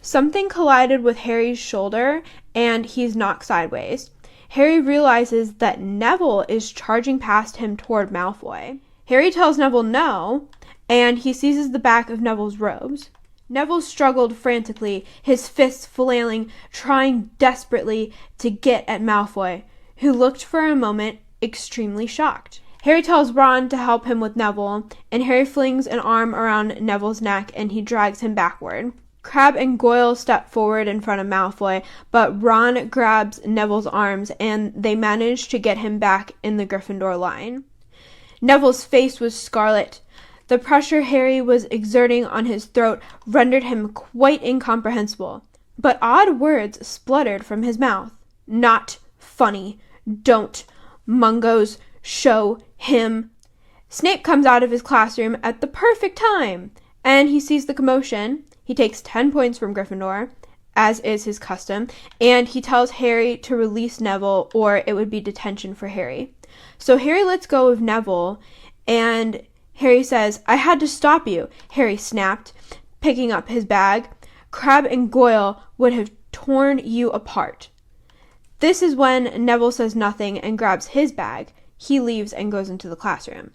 something collided with Harry's shoulder and he's knocked sideways. Harry realizes that Neville is charging past him toward Malfoy. Harry tells Neville no, and he seizes the back of Neville's robes. Neville struggled frantically, his fists flailing, trying desperately to get at Malfoy, who looked for a moment extremely shocked. Harry tells Ron to help him with Neville, and Harry flings an arm around Neville's neck and he drags him backward. Crabbe and Goyle step forward in front of Malfoy, but Ron grabs Neville's arms and they manage to get him back in the Gryffindor line. Neville's face was scarlet. The pressure Harry was exerting on his throat rendered him quite incomprehensible, but odd words spluttered from his mouth. Not funny. Don't. Mungo's. Show him. Snape comes out of his classroom at the perfect time, and he sees the commotion. He takes 10 points from Gryffindor, as is his custom, and he tells Harry to release Neville or it would be detention for Harry. So Harry lets go of Neville, and Harry says, "I had to stop you," Harry snapped, picking up his bag. "Crabbe and Goyle would have torn you apart." This is when Neville says nothing and grabs his bag. He leaves and goes into the classroom.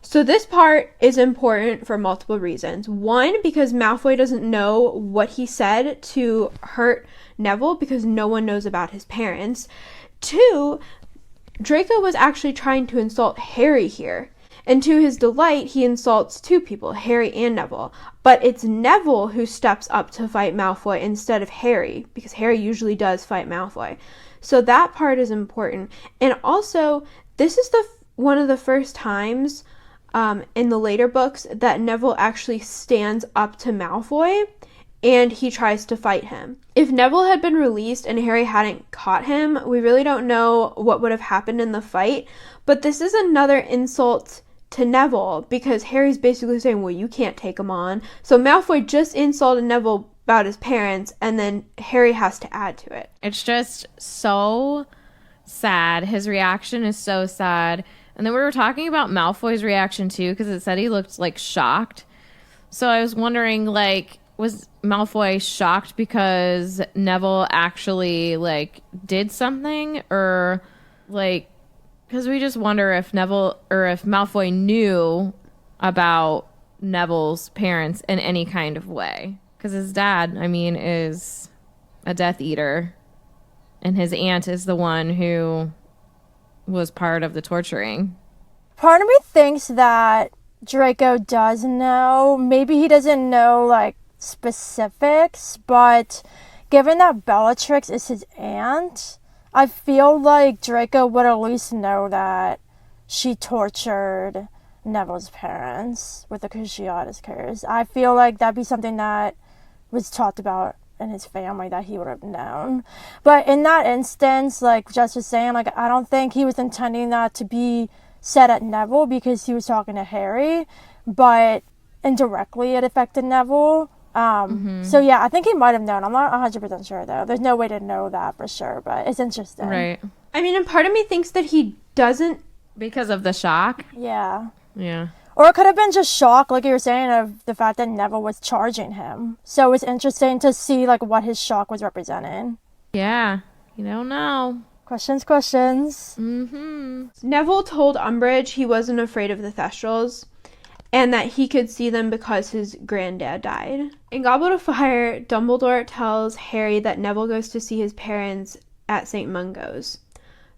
So this part is important for multiple reasons. One, because Malfoy doesn't know what he said to hurt Neville because no one knows about his parents. Two, Draco was actually trying to insult Harry here. And to his delight, he insults two people, Harry and Neville. But it's Neville who steps up to fight Malfoy instead of Harry, because Harry usually does fight Malfoy. So that part is important. And also, this is one of the first times in the later books that Neville actually stands up to Malfoy and he tries to fight him. If Neville had been released and Harry hadn't caught him, we really don't know what would have happened in the fight. But this is another insult to Neville because Harry's basically saying, well, you can't take him on. So Malfoy just insulted Neville about his parents, and then Harry has to add to it. It's just so sad. His reaction is so sad. And then we were talking about Malfoy's reaction too, because it said he looked like shocked. So I was wondering, like, was Malfoy shocked because Neville actually like did something, or like, because we just wonder if Neville or if Malfoy knew about Neville's parents in any kind of way, because his dad, I mean, is a Death Eater. And his aunt is the one who was part of the torturing. Part of me thinks that Draco does know. Maybe he doesn't know, like, specifics, but given that Bellatrix is his aunt, I feel like Draco would at least know that she tortured Neville's parents with the Cruciatus curse. I feel like that'd be something that was talked about in his family that he would have known. But in that instance, like Jess was saying, like, I don't think he was intending that to be said at Neville because he was talking to Harry, but indirectly it affected Neville. So yeah, I think he might have known. I'm not 100% sure though. There's no way to know that for sure, but it's interesting. Right. I mean, and part of me thinks that he doesn't. Because of the shock? Yeah. Yeah. Or it could have been just shock, like you were saying, of the fact that Neville was charging him. So it's interesting to see, like, what his shock was representing. Yeah. You don't know. Questions. Neville told Umbridge he wasn't afraid of the Thestrals and that he could see them because his granddad died. In Goblet of Fire, Dumbledore tells Harry that Neville goes to see his parents at St. Mungo's.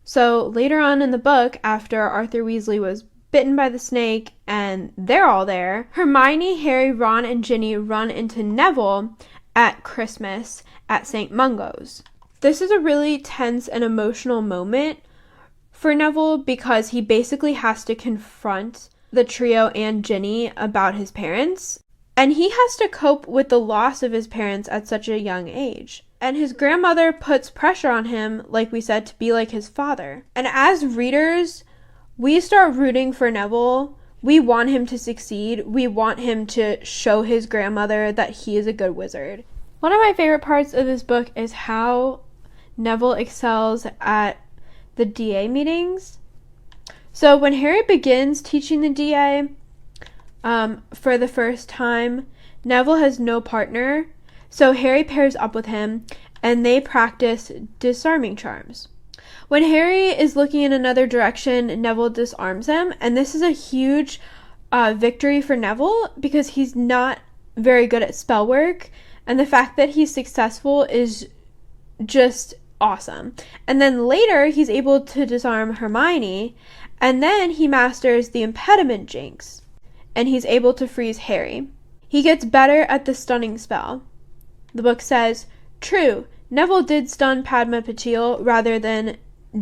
So later on in the book, after Arthur Weasley was bitten by the snake and they're all there, Hermione, Harry, Ron, and Ginny run into Neville at Christmas at St. Mungo's. This is a really tense and emotional moment for Neville because he basically has to confront the trio and Ginny about his parents. And he has to cope with the loss of his parents at such a young age. And his grandmother puts pressure on him, like we said, to be like his father. And as readers, we start rooting for Neville. We want him to succeed. We want him to show his grandmother that he is a good wizard. One of my favorite parts of this book is how Neville excels at the DA meetings. So when Harry begins teaching the DA for the first time, Neville has no partner. So Harry pairs up with him and they practice disarming charms. When Harry is looking in another direction, Neville disarms him, and this is a huge victory for Neville because he's not very good at spell work, and the fact that he's successful is just awesome. And then later he's able to disarm Hermione, and then he masters the impediment jinx, and he's able to freeze Harry. He gets better at the stunning spell. The book says, "True, Neville did stun Padma Patil rather than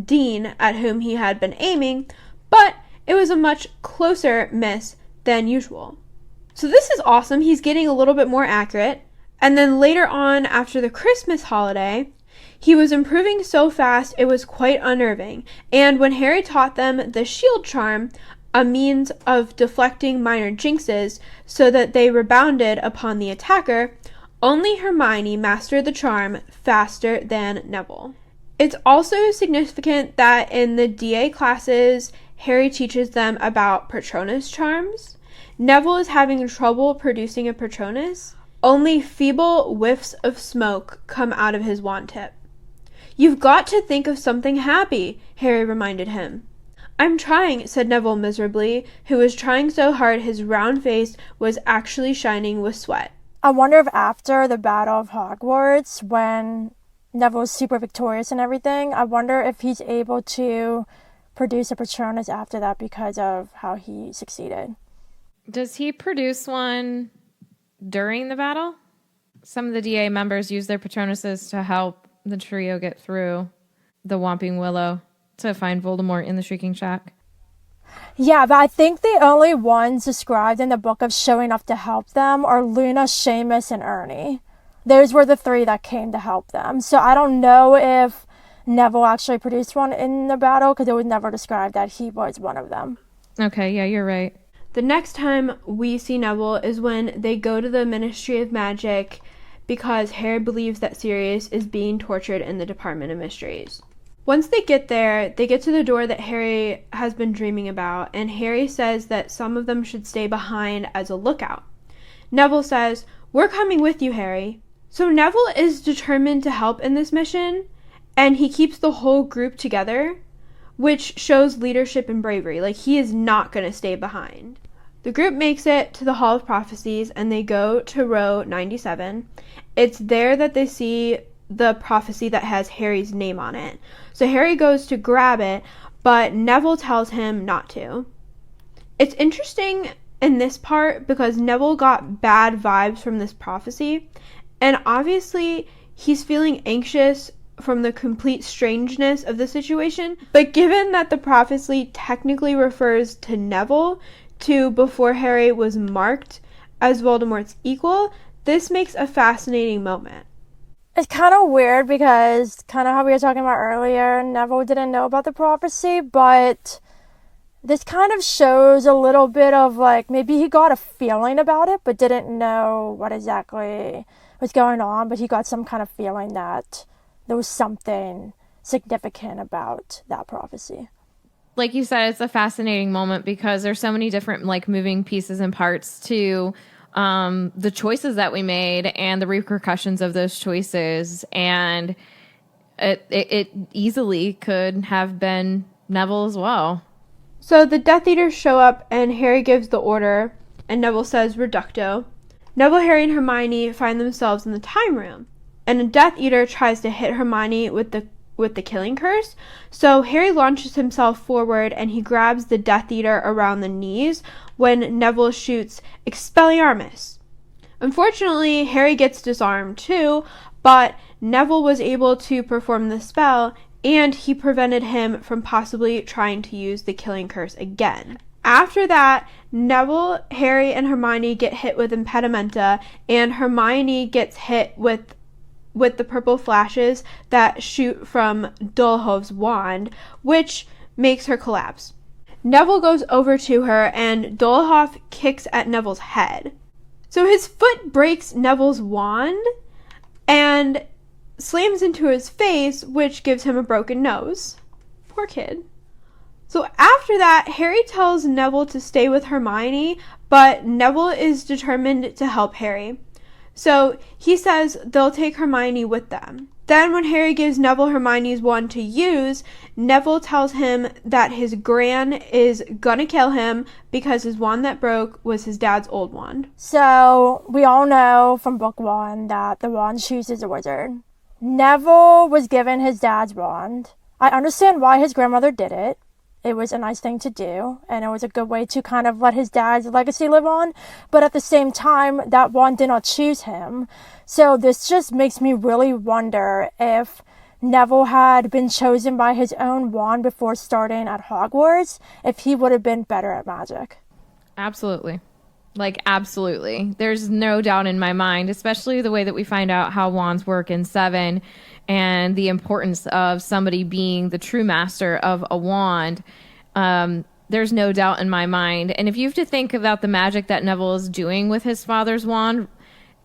Dean, at whom he had been aiming, but it was a much closer miss than usual." So this is awesome. He's getting a little bit more accurate. And then later on, after the Christmas holiday, he was improving so fast it was quite unnerving. And when Harry taught them the shield charm, a means of deflecting minor jinxes so that they rebounded upon the attacker, only Hermione mastered the charm faster than Neville. It's also significant that in the DA classes, Harry teaches them about Patronus charms. Neville is having trouble producing a Patronus. Only feeble whiffs of smoke come out of his wand tip. "You've got to think of something happy," Harry reminded him. "I'm trying," said Neville miserably, who was trying so hard his round face was actually shining with sweat. I wonder if after the Battle of Hogwarts, when Neville's super victorious and everything, I wonder if he's able to produce a Patronus after that because of how he succeeded. Does he produce one during the battle? Some of the DA members use their Patronuses to help the trio get through the Whomping Willow to find Voldemort in the Shrieking Shack. Yeah, but I think the only ones described in the book of showing up to help them are Luna, Seamus, and Ernie. Those were the three that came to help them. So I don't know if Neville actually produced one in the battle because it was never described that he was one of them. Okay, yeah, you're right. The next time we see Neville is when they go to the Ministry of Magic because Harry believes that Sirius is being tortured in the Department of Mysteries. Once they get there, they get to the door that Harry has been dreaming about, and Harry says that some of them should stay behind as a lookout. Neville says, "We're coming with you, Harry." So Neville is determined to help in this mission, and he keeps the whole group together, which shows leadership and bravery. Like, he is not going to stay behind. The group makes it to the Hall of Prophecies, and they go to row 97. It's there that they see the prophecy that has Harry's name on it. So Harry goes to grab it, but Neville tells him not to. It's interesting in this part because Neville got bad vibes from this prophecy, and obviously he's feeling anxious from the complete strangeness of the situation. But given that the prophecy technically refers to Neville to before Harry was marked as Voldemort's equal, this makes a fascinating moment. It's kind of weird because, kind of how we were talking about earlier, Neville didn't know about the prophecy, but this kind of shows a little bit of, like, maybe he got a feeling about it, but didn't know what exactly was going on, but he got some kind of feeling that there was something significant about that prophecy. Like you said, it's a fascinating moment because there's so many different, like, moving pieces and parts to the choices that we made and the repercussions of those choices, and it easily could have been Neville as well. So the Death Eaters show up and Harry gives the order and Neville says reducto. Neville, Harry, and Hermione find themselves in the time room, and a Death Eater tries to hit Hermione with the killing curse. So Harry launches himself forward and he grabs the Death Eater around the knees when Neville shoots Expelliarmus. Unfortunately, Harry gets disarmed too, but Neville was able to perform the spell and he prevented him from possibly trying to use the killing curse again. After that, Neville, Harry, and Hermione get hit with impedimenta, and Hermione gets hit with the purple flashes that shoot from Dullhoff's wand, which makes her collapse. Neville goes over to her, and Dullhoff kicks at Neville's head. So his foot breaks Neville's wand and slams into his face, which gives him a broken nose. Poor kid. So after that, Harry tells Neville to stay with Hermione, but Neville is determined to help Harry. So he says they'll take Hermione with them. Then when Harry gives Neville Hermione's wand to use, Neville tells him that his gran is gonna kill him because his wand that broke was his dad's old wand. So we all know from book 1 that the wand chooses a wizard. Neville was given his dad's wand. I understand why his grandmother did it. It was a nice thing to do, and it was a good way to kind of let his dad's legacy live on. But at the same time, that wand did not choose him. So this just makes me really wonder if Neville had been chosen by his own wand before starting at Hogwarts, if he would have been better at magic. Absolutely. Absolutely. There's no doubt in my mind, especially the way that we find out how wands work in 7 and the importance of somebody being the true master of a wand. There's no doubt in my mind. And if you have to think about the magic that Neville is doing with his father's wand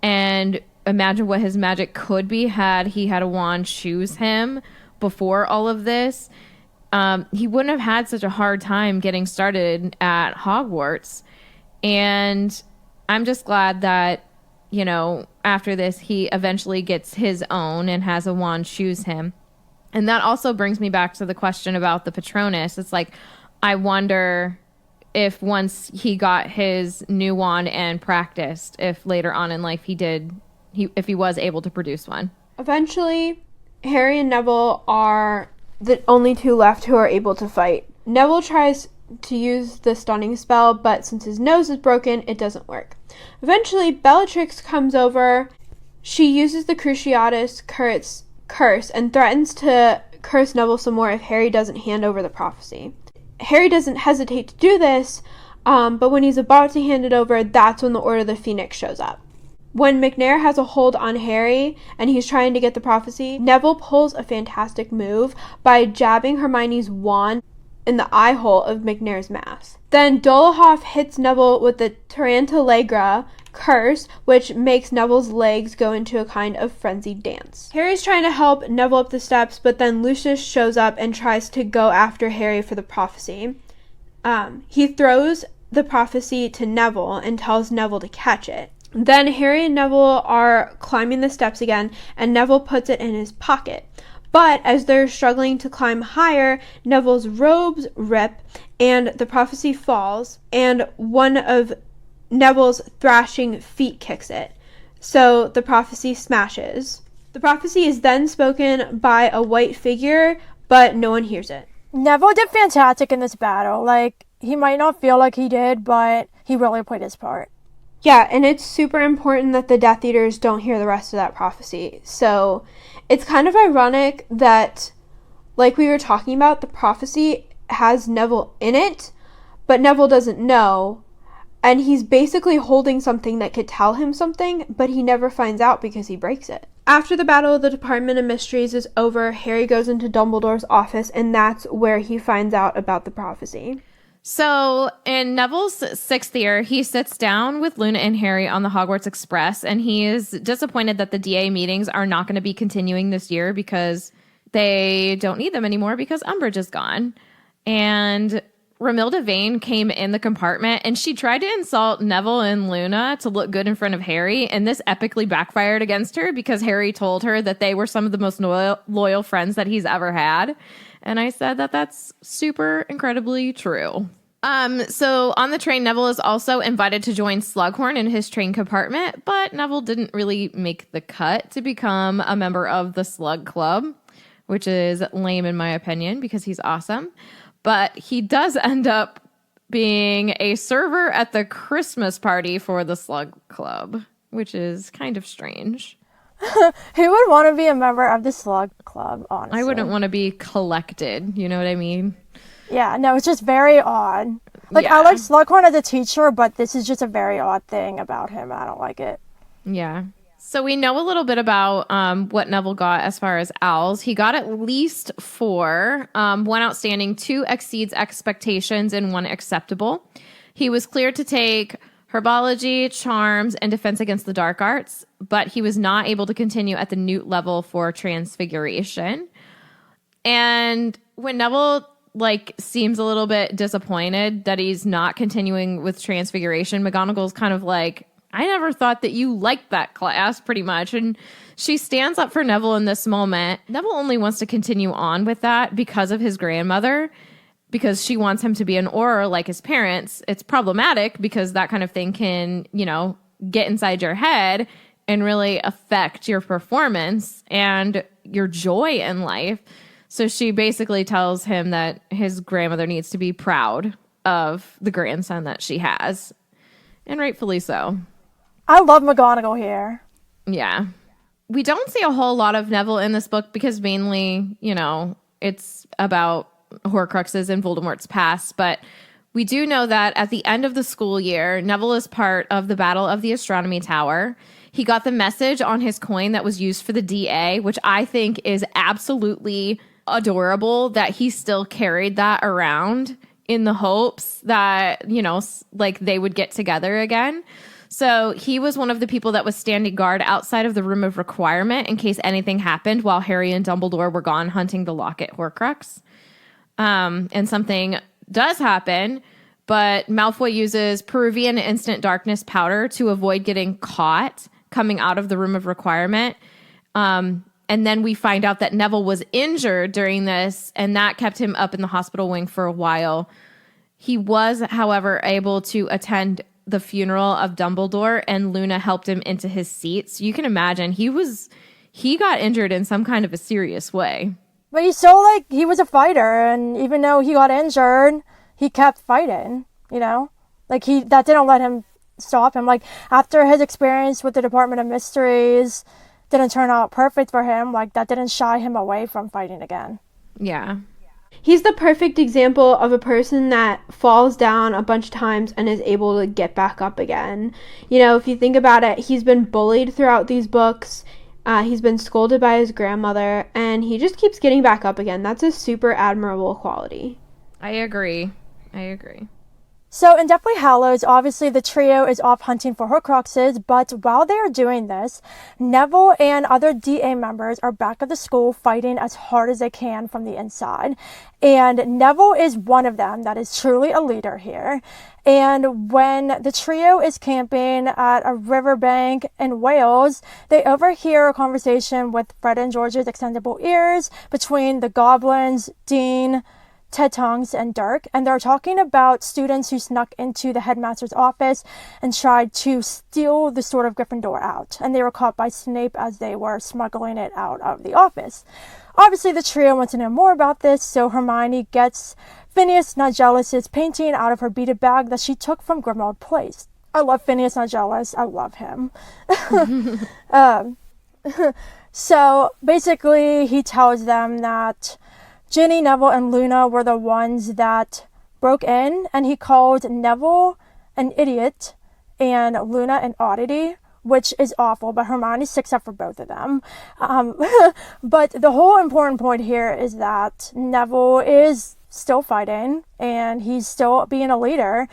and imagine what his magic could be had he had a wand choose him before all of this, he wouldn't have had such a hard time getting started at Hogwarts. And I'm just glad that, after this, he eventually gets his own and has a wand choose him. And that also brings me back to the question about the Patronus. It's like, I wonder if once he got his new wand and practiced, if later on in life if he was able to produce one. Eventually, Harry and Neville are the only two left who are able to fight. Neville tries to use the stunning spell, but since his nose is broken, it doesn't work. Eventually, Bellatrix comes over. She uses the Cruciatus curse and threatens to curse Neville some more if Harry doesn't hand over the prophecy. Harry doesn't hesitate to do this, but when he's about to hand it over, that's when the Order of the Phoenix shows up. When McNair has a hold on Harry and he's trying to get the prophecy, Neville pulls a fantastic move by jabbing Hermione's wand in the eye hole of McNair's mask. Then Dolohov hits Neville with the Tarantallegra curse, which makes Neville's legs go into a kind of frenzied dance. Harry's trying to help Neville up the steps, but then Lucius shows up and tries to go after Harry for the prophecy. He throws the prophecy to Neville and tells Neville to catch it. Then Harry and Neville are climbing the steps again, and Neville puts it in his pocket. But as they're struggling to climb higher, Neville's robes rip and the prophecy falls, and one of Neville's thrashing feet kicks it. So the prophecy smashes. The prophecy is then spoken by a white figure, but no one hears it. Neville did fantastic in this battle. He might not feel like he did, but he really played his part. Yeah, and it's super important that the Death Eaters don't hear the rest of that prophecy. So it's kind of ironic that, like we were talking about, the prophecy has Neville in it, but Neville doesn't know. And he's basically holding something that could tell him something, but he never finds out because he breaks it. After the Battle of the Department of Mysteries is over, Harry goes into Dumbledore's office, and that's where he finds out about the prophecy. So in Neville's 6th year, he sits down with Luna and Harry on the Hogwarts Express, and he is disappointed that the DA meetings are not going to be continuing this year because they don't need them anymore because Umbridge is gone. And Romilda Vane came in the compartment, and she tried to insult Neville and Luna to look good in front of Harry, and this epically backfired against her because Harry told her that they were some of the most loyal friends that he's ever had. And I said that that's super incredibly true. So on the train, Neville is also invited to join Slughorn in his train compartment, but Neville didn't really make the cut to become a member of the Slug Club, which is lame in my opinion because he's awesome. But he does end up being a server at the Christmas party for the Slug Club, which is kind of strange. Who would want to be a member of the Slug Club, honestly? I wouldn't want to be collected, you know what I mean? Yeah, no, it's just very odd. Like, Yeah. I like Slughorn as a teacher, but this is just a very odd thing about him. I don't like it. Yeah. So we know a little bit about what Neville got as far as owls. He got at least 4, 1 outstanding, 2 exceeds expectations, and 1 acceptable. He was cleared to take herbology, charms, and defense against the dark arts, but he was not able to continue at the newt level for transfiguration. And when Neville seems a little bit disappointed that he's not continuing with transfiguration, McGonagall's kind of like, I never thought that you liked that class, pretty much. And she stands up for Neville in this moment. Neville only wants to continue on with that because of his grandmother, because she wants him to be an Auror like his parents. It's problematic because that kind of thing can, get inside your head and really affect your performance and your joy in life. So she basically tells him that his grandmother needs to be proud of the grandson that she has. And rightfully so. I love McGonagall here. Yeah. We don't see a whole lot of Neville in this book because mainly, it's about Horcruxes and Voldemort's past. But we do know that at the end of the school year, Neville is part of the Battle of the Astronomy Tower. He got the message on his coin that was used for the DA, which I think is absolutely adorable that he still carried that around in the hopes that, they would get together again. So he was one of the people that was standing guard outside of the Room of Requirement in case anything happened while Harry and Dumbledore were gone hunting the Locket Horcrux. And something does happen, but Malfoy uses Peruvian instant darkness powder to avoid getting caught coming out of the Room of Requirement. And then we find out that Neville was injured during this, and that kept him up in the hospital wing for a while. He was, however, able to attend the funeral of Dumbledore, and Luna helped him into his seat. So you can imagine he got injured in some kind of a serious way. But he's still he was a fighter, and even though he got injured, he kept fighting, that didn't let him stop him. After his experience with the Department of Mysteries didn't turn out perfect for him, that didn't shy him away from fighting again. Yeah. He's the perfect example of a person that falls down a bunch of times and is able to get back up again. If you think about it, he's been bullied throughout these books. He's been scolded by his grandmother, and he just keeps getting back up again. That's a super admirable quality. I agree. So in Deathly Hallows, obviously the trio is off hunting for Horcruxes, but while they are doing this, Neville and other DA members are back at the school fighting as hard as they can from the inside. And Neville is one of them that is truly a leader here. And when the trio is camping at a riverbank in Wales, they overhear a conversation with Fred and George's extendable ears between the goblins, Dean, Ted Tongs, and Dirk, and they're talking about students who snuck into the headmaster's office and tried to steal the Sword of Gryffindor out, and they were caught by Snape as they were smuggling it out of the office. Obviously, the trio wants to know more about this, so Hermione gets Phineas Nigellus's painting out of her beaded bag that she took from Grimmauld Place. I love Phineas Nigellus. I love him. So basically, he tells them that Ginny, Neville, and Luna were the ones that broke in, and he called Neville an idiot and Luna an oddity, which is awful, but Hermione sticks up for both of them. But the whole important point here is that Neville is still fighting, and he's still being a leader.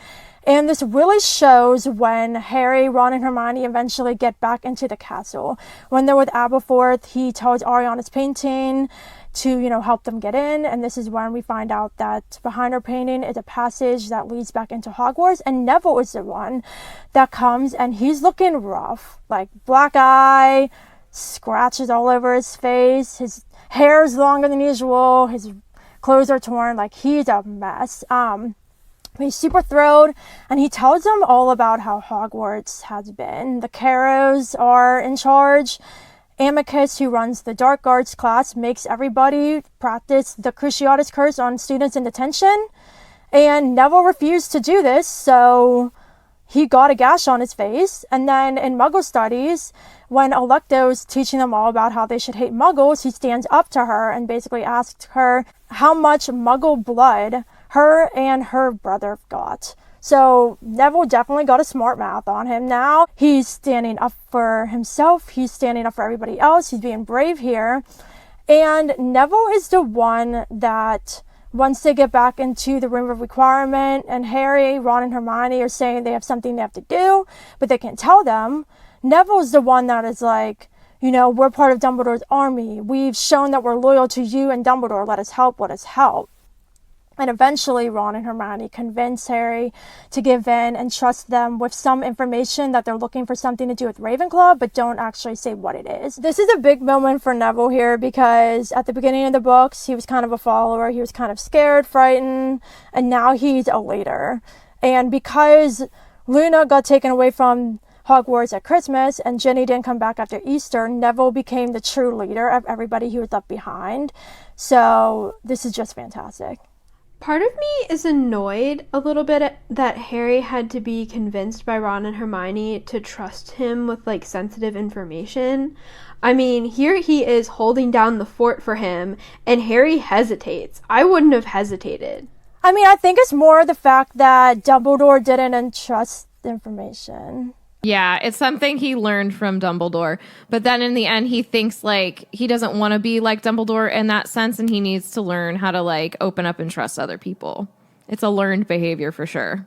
And this really shows when Harry, Ron, and Hermione eventually get back into the castle. When they're with Aberforth, he tells Ariana's painting to, help them get in. And this is when we find out that behind her painting is a passage that leads back into Hogwarts. And Neville is the one that comes, and he's looking rough. Black eye, scratches all over his face. His hair is longer than usual. His clothes are torn. He's a mess. He's super thrilled, and he tells them all about how Hogwarts has been. The Carrows are in charge. Amicus, who runs the Dark Arts class, makes everybody practice the Cruciatus Curse on students in detention. And Neville refused to do this, so he got a gash on his face. And then in Muggle studies, when Alecto's teaching them all about how they should hate Muggles, he stands up to her and basically asks her how much Muggle blood her and her brother got. So Neville definitely got a smart mouth on him now. He's standing up for himself. He's standing up for everybody else. He's being brave here. And Neville is the one that, once they get back into the room of requirement and Harry, Ron, and Hermione are saying they have something they have to do, but they can't tell them, Neville's the one that is like, you know, we're part of Dumbledore's army. We've shown that we're loyal to you and Dumbledore. Let us help. Let us help. And eventually Ron and Hermione convince Harry to give in and trust them with some information that they're looking for something to do with Ravenclaw, but don't actually say what it is. This is a big moment for Neville here because at the beginning of the books, he was kind of a follower. He was kind of scared, frightened, and now he's a leader. And because Luna got taken away from Hogwarts at Christmas and Ginny didn't come back after Easter, Neville became the true leader of everybody he was left behind. So this is just fantastic. Part of me is annoyed a little bit that Harry had to be convinced by Ron and Hermione to trust him with, like, sensitive information. I mean, here he is holding down the fort for him, and Harry hesitates. I wouldn't have hesitated. I mean, I think it's more the fact that Dumbledore didn't entrust the information. Yeah, it's something he learned from Dumbledore. But then in the end, he thinks like he doesn't want to be like Dumbledore in that sense. And he needs to learn how to like open up and trust other people. It's a learned behavior for sure.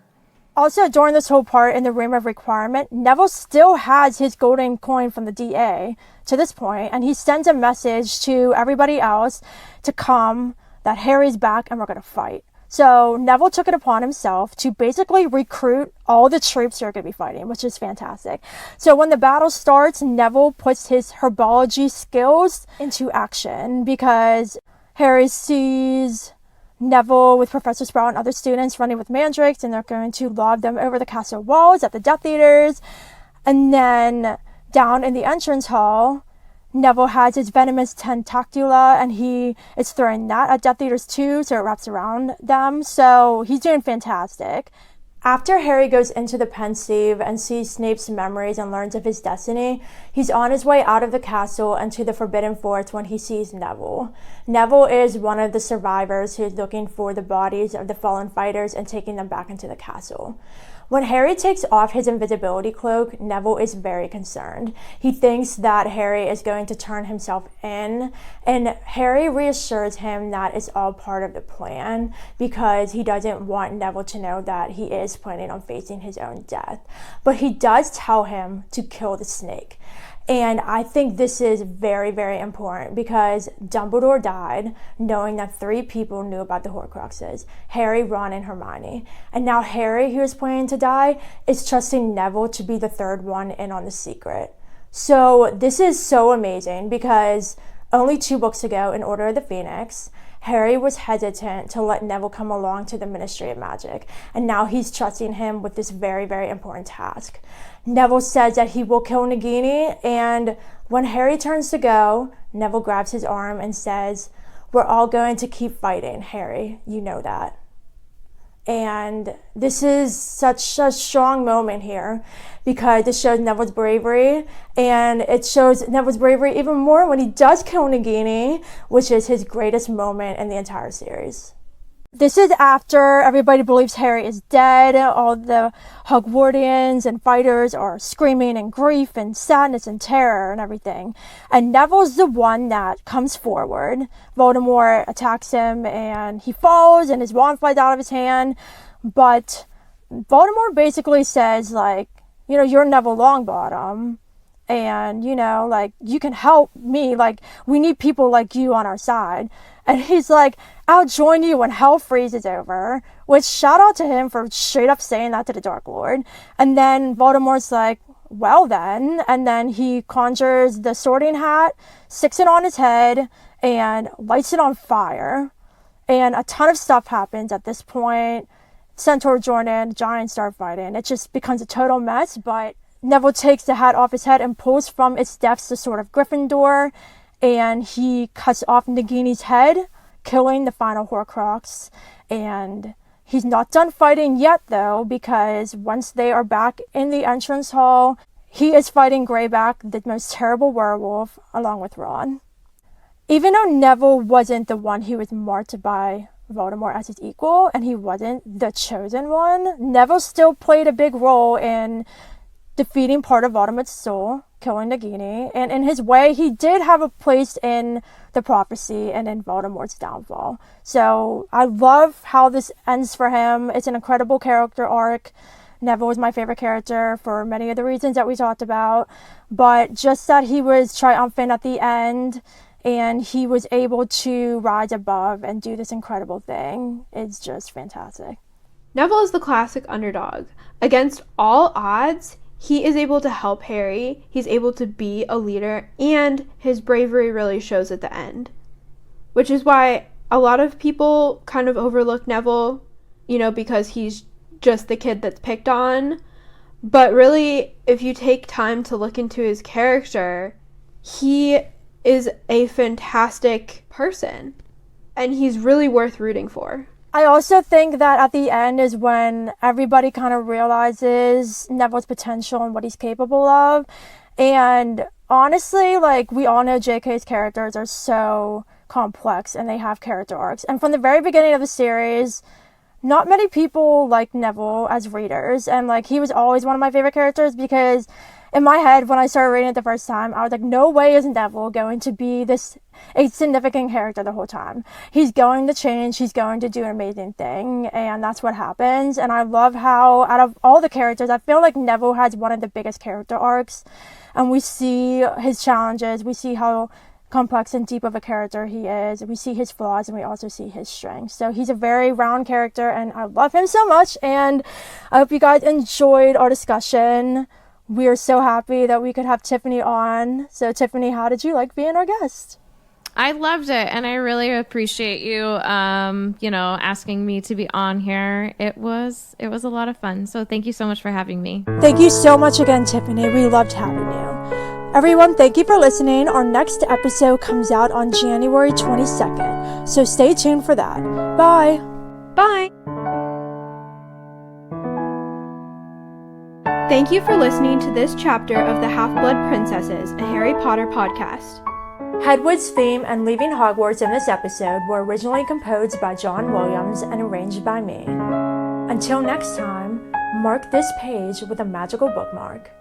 Also, during this whole part in the Room of Requirement, Neville still has his golden coin from the DA to this point. And he sends a message to everybody else to come, that Harry's back and we're going to fight. So Neville took it upon himself to basically recruit all the troops who are going to be fighting, which is fantastic. So when the battle starts, Neville puts his herbology skills into action because Harry sees Neville with Professor Sprout and other students running with mandrakes, and they're going to lob them over the castle walls at the Death Eaters. And then down in the entrance hall, Neville has his venomous tentacula, and he is throwing that at Death Eaters too, so it wraps around them. So he's doing fantastic. After Harry goes into the Pensieve and sees Snape's memories and learns of his destiny, he's on his way out of the castle and to the Forbidden Forest when he sees Neville. Neville is one of the survivors who is looking for the bodies of the fallen fighters and taking them back into the castle. When Harry takes off his invisibility cloak, Neville is very concerned. He thinks that Harry is going to turn himself in, and Harry reassures him that it's all part of the plan because he doesn't want Neville to know that he is planning on facing his own death. But he does tell him to kill the snake. And I think this is very, very important because Dumbledore died knowing that 3 people knew about the Horcruxes: Harry, Ron, and Hermione. And now Harry, who is planning to die, is trusting Neville to be the 3rd one in on the secret. So this is so amazing because only 2 books ago, in Order of the Phoenix, Harry was hesitant to let Neville come along to the Ministry of Magic, and now he's trusting him with this very, very important task. Neville says that he will kill Nagini, and when Harry turns to go, Neville grabs his arm and says, "We're all going to keep fighting, Harry. You know that." And this is such a strong moment here because it shows Neville's bravery, and it shows Neville's bravery even more when he does kill Nagini, which is his greatest moment in the entire series. This is after everybody believes Harry is dead. All the Hogwartians and fighters are screaming in grief and sadness and terror and everything. And Neville's the one that comes forward. Voldemort attacks him and he falls and his wand flies out of his hand. But Voldemort basically says, like, you know, you're Neville Longbottom. And, you know, like, you can help me. Like, we need people like you on our side. And he's like, I'll join you when hell freezes over. Which, shout out to him for straight up saying that to the Dark Lord. And then Voldemort's like, well then. And then he conjures the sorting hat, sticks it on his head, and lights it on fire. And a ton of stuff happens at this point. Centaur join in, giants start fighting. It just becomes a total mess, but Neville takes the hat off his head and pulls from its depths the sword of Gryffindor, and he cuts off Nagini's head, killing the final Horcrux. And he's not done fighting yet, though, because once they are back in the entrance hall, he is fighting Greyback, the most terrible werewolf, along with Ron. Even though Neville wasn't the one who was marked by Voldemort as his equal, and he wasn't the chosen one. Neville still played a big role in defeating part of Voldemort's soul, killing Nagini, and in his way, he did have a place in the prophecy and in Voldemort's downfall. So I love how this ends for him. It's an incredible character arc. Neville was my favorite character for many of the reasons that we talked about, but just that he was triumphant at the end and he was able to rise above and do this incredible thing is just fantastic. Neville is the classic underdog. Against all odds, he is able to help Harry, he's able to be a leader, and his bravery really shows at the end. Which is why a lot of people kind of overlook Neville, because he's just the kid that's picked on. But really, if you take time to look into his character, he is a fantastic person. And he's really worth rooting for. I also think that at the end is when everybody kind of realizes Neville's potential and what he's capable of. And honestly, we all know JK's characters are so complex and they have character arcs. And from the very beginning of the series, not many people like Neville as readers. And he was always one of my favorite characters because in my head, when I started reading it the first time, I was like, no way is Neville going to be a significant character the whole time. He's going to change. He's going to do an amazing thing. And that's what happens. And I love how, out of all the characters, I feel like Neville has one of the biggest character arcs. And we see his challenges. We see how complex and deep of a character he is. We see his flaws and we also see his strengths. So he's a very round character and I love him so much. And I hope you guys enjoyed our discussion. We are so happy that we could have Tiffany on. So Tiffany, how did you like being our guest? I loved it, and I really appreciate you, asking me to be on here. It was a lot of fun. So thank you so much for having me. Thank you so much again, Tiffany. We loved having you. Everyone, thank you for listening. Our next episode comes out on January 22nd. So stay tuned for that. Bye. Bye. Thank you for listening to this chapter of The Half-Blood Princesses, a Harry Potter podcast. Hedwig's theme and Leaving Hogwarts in this episode were originally composed by John Williams and arranged by me. Until next time, mark this page with a magical bookmark.